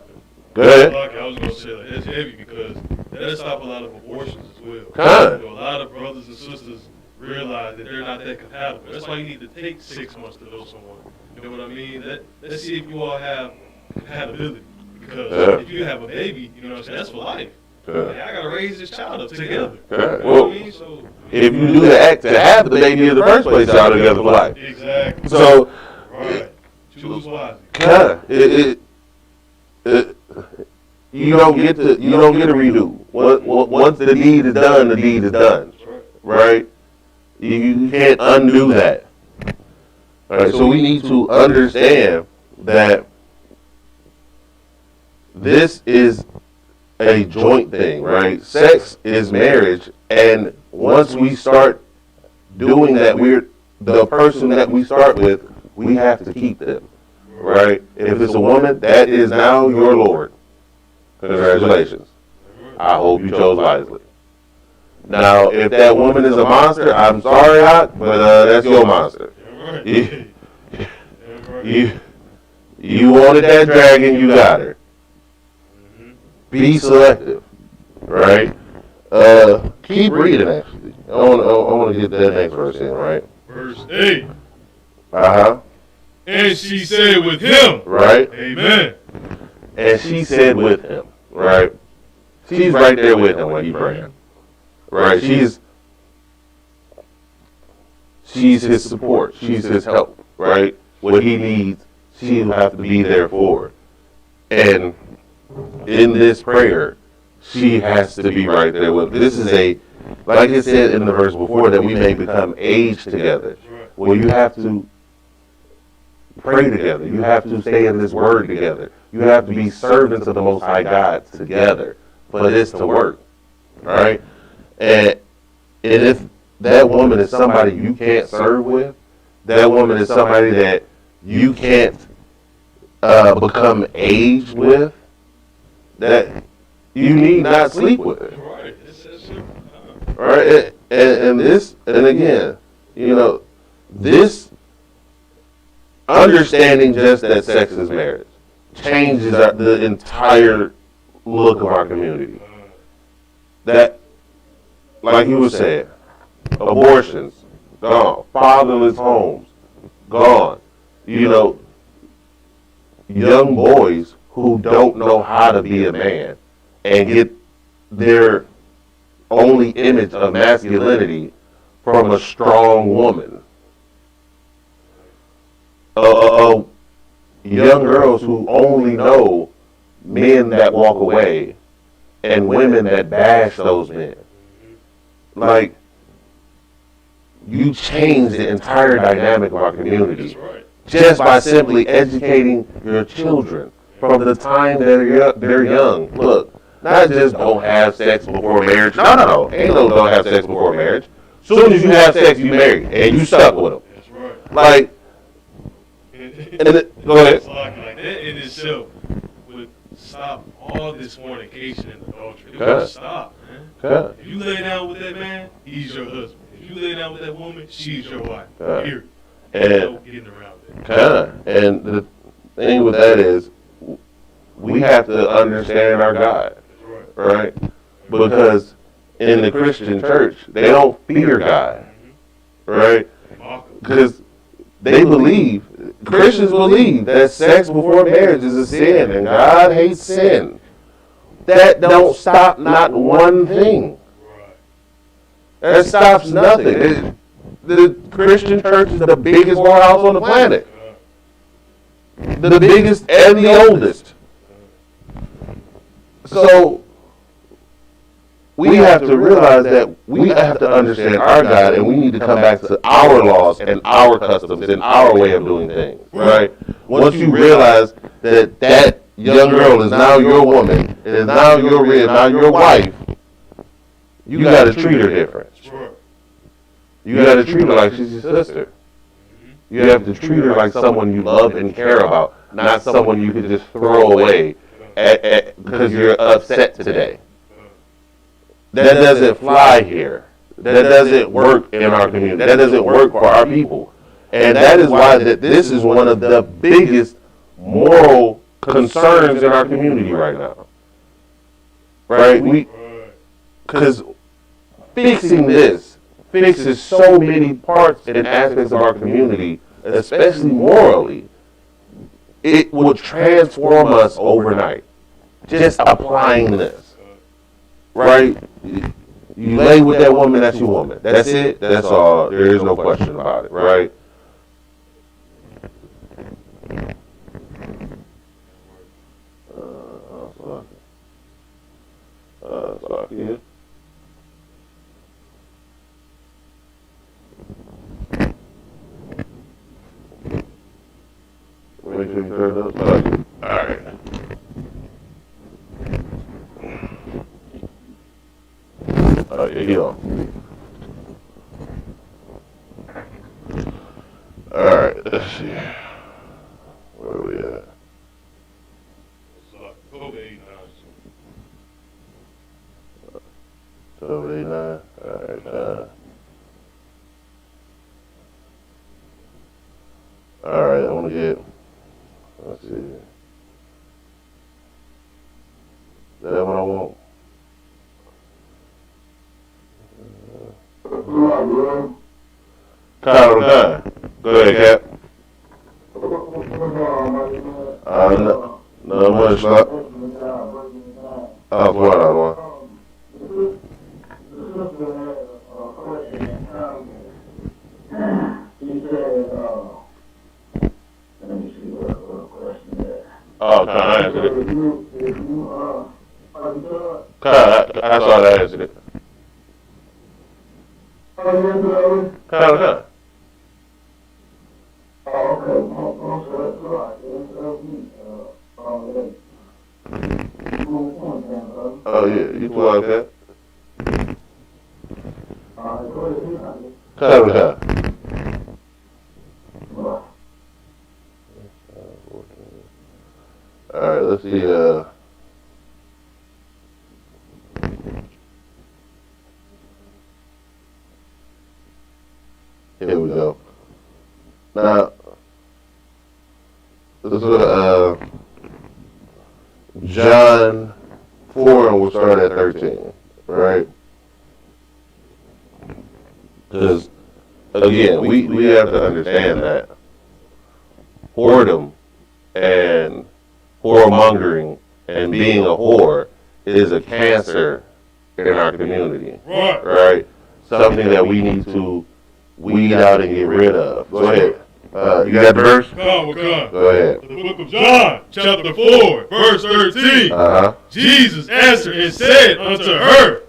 go ahead. I was going to say that's heavy because that'll stop a lot of abortions as well. A lot of brothers and sisters realize that they're not that compatible. That's why you need to take 6 months to know someone. You know what I mean? Let's see if you all have compatibility. Because if you have a baby, that's for life. Hey, I gotta raise this child up together. You know what I mean? So if you do the act to have the baby in the first place, y'all together for life. Exactly. So choose wisely. You don't get a redo. Once the deed is done, the deed is done. Right? You can't undo that. All right, so we need to understand that this is a joint thing, right? Sex is marriage, and once we start doing that, the person that we start with, we have to keep them, right? If it's a woman, that is now your Lord. Congratulations. I hope you chose wisely. Now, if that woman is a monster, I'm sorry, Hawk, but that's your monster. You wanted that dragon, you got her. Be selective, right? Keep reading, actually. I want to get that next verse in, right? Verse 8. Uh-huh. And she said with him. Right? Amen. And she said with him, right? She's right there with him when he praying. Right? She's his support. She's his help, right? What he needs, she'll have to be there for. And in this prayer, she has to be right there with. This is like it said in the verse before, that we may become aged together. Well, you have to pray together. You have to stay in this word together. You have to be servants of the Most High God together for this to work, right? And if that woman is somebody you can't serve with, that woman is somebody that you can't become aged with, that you need not sleep with her. Right. Right? And again, this understanding just that sex is marriage changes the entire look of our community. That, like you were saying, abortions, gone. Fatherless homes, gone. Young boys who don't know how to be a man and get their only image of masculinity from a strong woman. Young girls who only know men that walk away and women that bash those men. Like, you change the entire dynamic of our community just by simply educating your children from the time that they're young. Look, not just don't have sex before marriage. No. Ain't no don't have sex before marriage. As soon as you have sex, you marry, and you stuck with them. That's right. Like, go ahead. Like that in itself would stop all this fornication and adultery. It Okay. would stop, man. Okay. If you lay down with that man, he's your husband. If you lay down with that woman, she's your wife. Okay. Period. And- No getting around it. Kinda. And the thing with that is, we have to understand our God, That's right. right? Because in the Christian church, they don't fear God, right? Because Christians believe that sex before marriage is a sin, and God hates sin. That don't stop not one thing. That stops nothing. The Christian church is the biggest whorehouse on the planet. The biggest and the oldest. So we have to realize that we have to understand our God, and we need to come back to our laws and our customs and our way of doing things, right? Once you realize that that young girl is now your woman, is now your rib, now your wife, you got to treat her different. You got to treat her like she's your sister. You have to treat her like someone you love and care about, not someone you could just throw away because you're upset today. That doesn't fly here. That doesn't work in our community. That doesn't work for our people. And that is why this is one of the biggest moral concerns in our community right now. Right? Because fixing this fixes so many parts and aspects of our community, especially morally. It will transform us overnight. Just applying this. Right? You lay with that woman, that's your woman. That's it. That's all. There is no question about it. Right? Fuck yeah. Make sure you turn it up. Alright. Alright, yeah, you on. Alright, let's see. Where are we at? Over 89. Alright, Alright, I want to get, let's see. Is that what I want? Kyle, go ahead, Cap. No much, like. I'll go out one. Oh, Kyle, I answered it. Kyle, I saw that answered it. Kyle. Oh, yeah, you two out there. Kyle. Alright, let's see, here we go. Now, this is John 4, and we'll start at 13, right? Because, again, we have to understand that whoredom and whoremongering and being a whore is a cancer in our community, right? Something that we need to weed out and get rid of. Go ahead. You got the verse? Go ahead. The book of John, chapter 4, verse 13. Jesus answered and said unto her,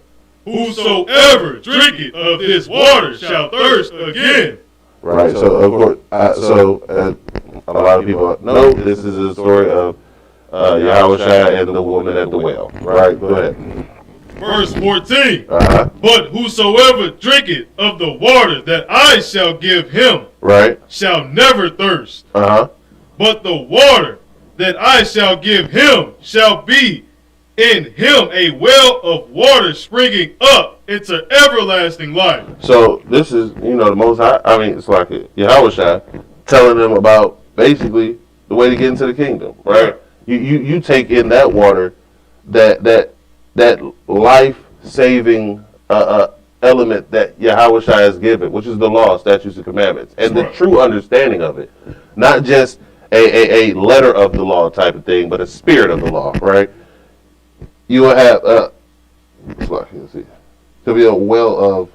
whosoever drinketh of this water shall thirst again. Right, so of course, a lot of people know this is a story of Yahushua and the woman at the well. Right, go ahead. Verse 14. But whosoever drinketh of the water that I shall give him, right, shall never thirst. But the water that I shall give him shall be in him a well of water springing up into everlasting life. So this is, the Most High. I mean, it's like Yahushua telling them about basically the way to get into the kingdom, right? You take in that water, that life-saving element that Yahushua has given, which is the law, statutes, and commandments, and the true understanding of it, not just a letter of the law type of thing, but a spirit of the law, right? You will have to be a well of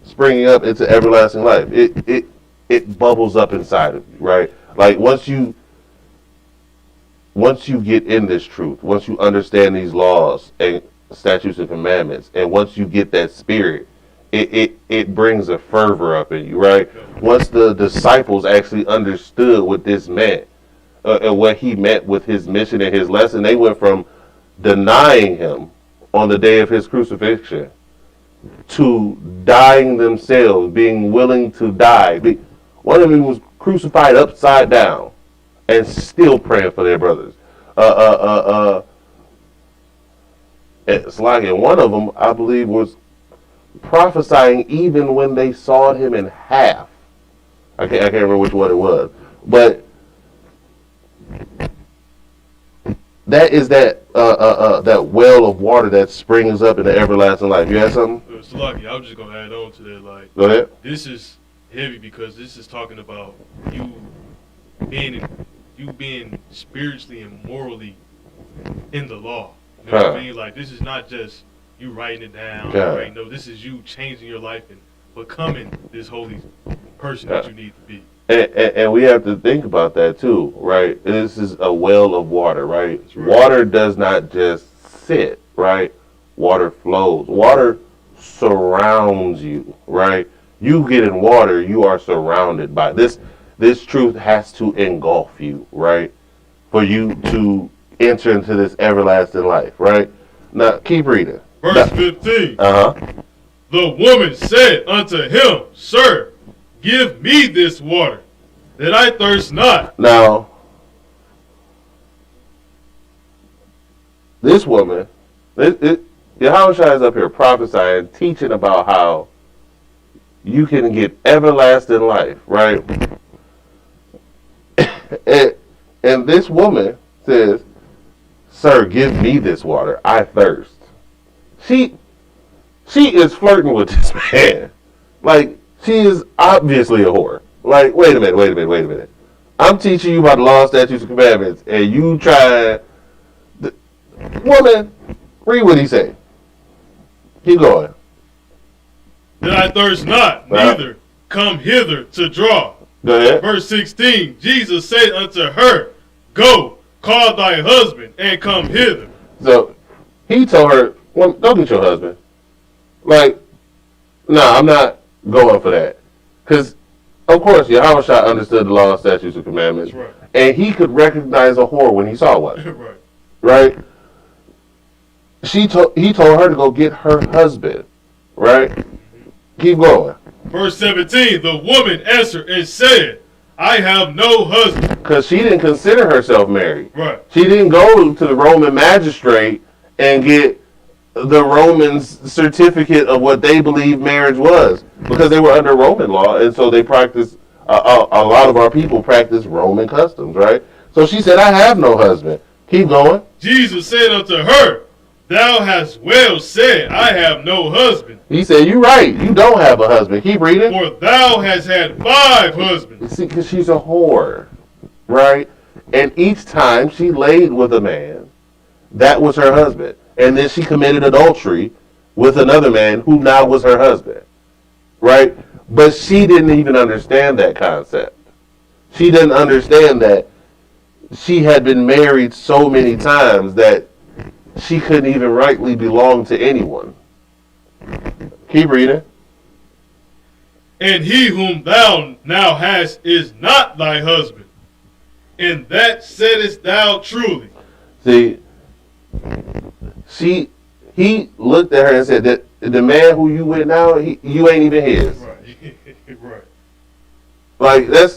springing up into everlasting life. It bubbles up inside of you, right? Like once you get in this truth, once you understand these laws and statutes and commandments, and once you get that spirit, it brings a fervor up in you, right? Once the disciples actually understood what this meant and what he meant with his mission and his lesson, they went from denying him on the day of his crucifixion to dying themselves, being willing to die. One of them was crucified upside down and still praying for their brothers. It's like, and one of them, I believe, was prophesying even when they sawed him in half. I can't remember which one it was, but that is that well of water that springs up into everlasting life. You had something? It's lucky. I was just gonna add on to that. Like, go ahead. This is heavy because this is talking about you being spiritually and morally in the law. You know what I mean? Like, this is not just you writing it down. Right? No, this is you changing your life and becoming this holy person that you need to be. And we have to think about that too, right? This is a well of water, right? Water does not just sit, right? Water flows. Water surrounds you, right? You get in water, you are surrounded by this. this truth has to engulf you, right? For you to enter into this everlasting life, right? Now, keep reading. Verse 15. Uh-huh. The woman said unto him, Sir, give me this water, that I thirst not. Now, this woman, Yahushua is up here prophesying, teaching about how you can get everlasting life, right? and this woman says, Sir, give me this water. I thirst. She is flirting with this man. Like, she is obviously a whore. Like, wait a minute. I'm teaching you about the law, statutes, and commandments, and you try. Woman, read what he say. Keep going. That I thirst not, neither come hither to draw. Go ahead. Verse 16, Jesus said unto her, Go, call thy husband, and come hither. So, he told her, well, go get your husband. Like, no, I'm not going for that. Because, of course, Yahushua understood the law, statutes, and commandments. Right. And he could recognize a whore when he saw one. Right. Right? He told her to go get her husband. Right? Keep going. Verse 17, the woman answered and said, I have no husband. Because she didn't consider herself married. Right. She didn't go to the Roman magistrate and get the Romans' certificate of what they believed marriage was. Because they were under Roman law, and so they practiced, a lot of our people practice Roman customs, right? So she said, I have no husband. Keep going. Jesus said unto her, Thou hast well said, I have no husband. He said, you're right. You don't have a husband. Keep reading. For thou hast had 5 husbands. See, because she's a whore, right? And each time she laid with a man, that was her husband. And then she committed adultery with another man who now was her husband, right? But she didn't even understand that concept. She didn't understand that she had been married so many times that she couldn't even rightly belong to anyone. Keep reading. And he whom thou now hast is not thy husband. And that saidest thou truly. See, he looked at her and said that the man who you with now, you ain't even his. Right. Right. Like,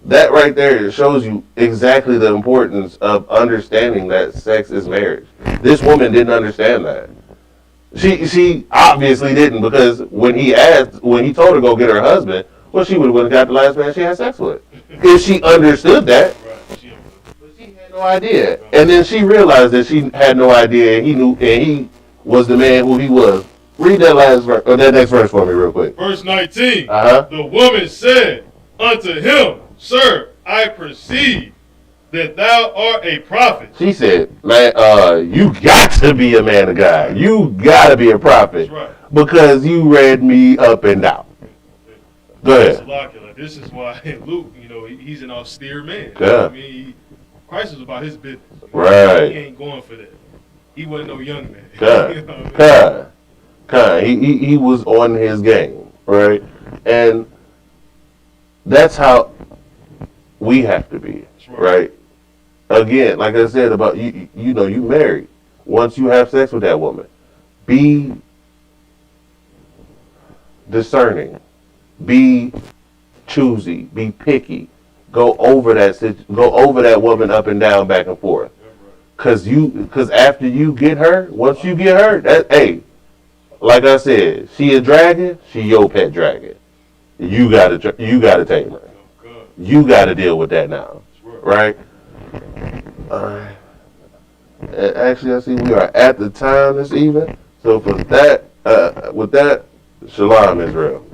that right there shows you exactly the importance of understanding that sex is marriage. This woman didn't understand that. She obviously didn't, because when he told her to go get her husband, well, she would have got the last man she had sex with. If she understood that. Right. But she had no idea. And then she realized that she had no idea, and he was the man who he was. Read that last verse, or that next verse for me real quick. Verse 19. Uh-huh. The woman said unto him, Sir, I perceive that thou art a prophet. She said, man, you got to be a man of God. You got to be a prophet. That's right. Because you read me up and down. Go ahead. Like, this is why Luke, he's an austere man. Yeah. I mean, Christ was about his business. Right. He ain't going for that. He wasn't no young man. He was on his game, right? And that's how we have to be, right? Again, like I said about you married. Once you have sex with that woman, be discerning, be choosy, be picky. Go over that woman up and down, back and forth. Cause after you get her, once you get her, like I said, she a dragon, she your pet dragon. You gotta tame her. You gotta deal with that now, right? Alright. Actually, I see we are at the time this evening. So with that, Shalom, Israel.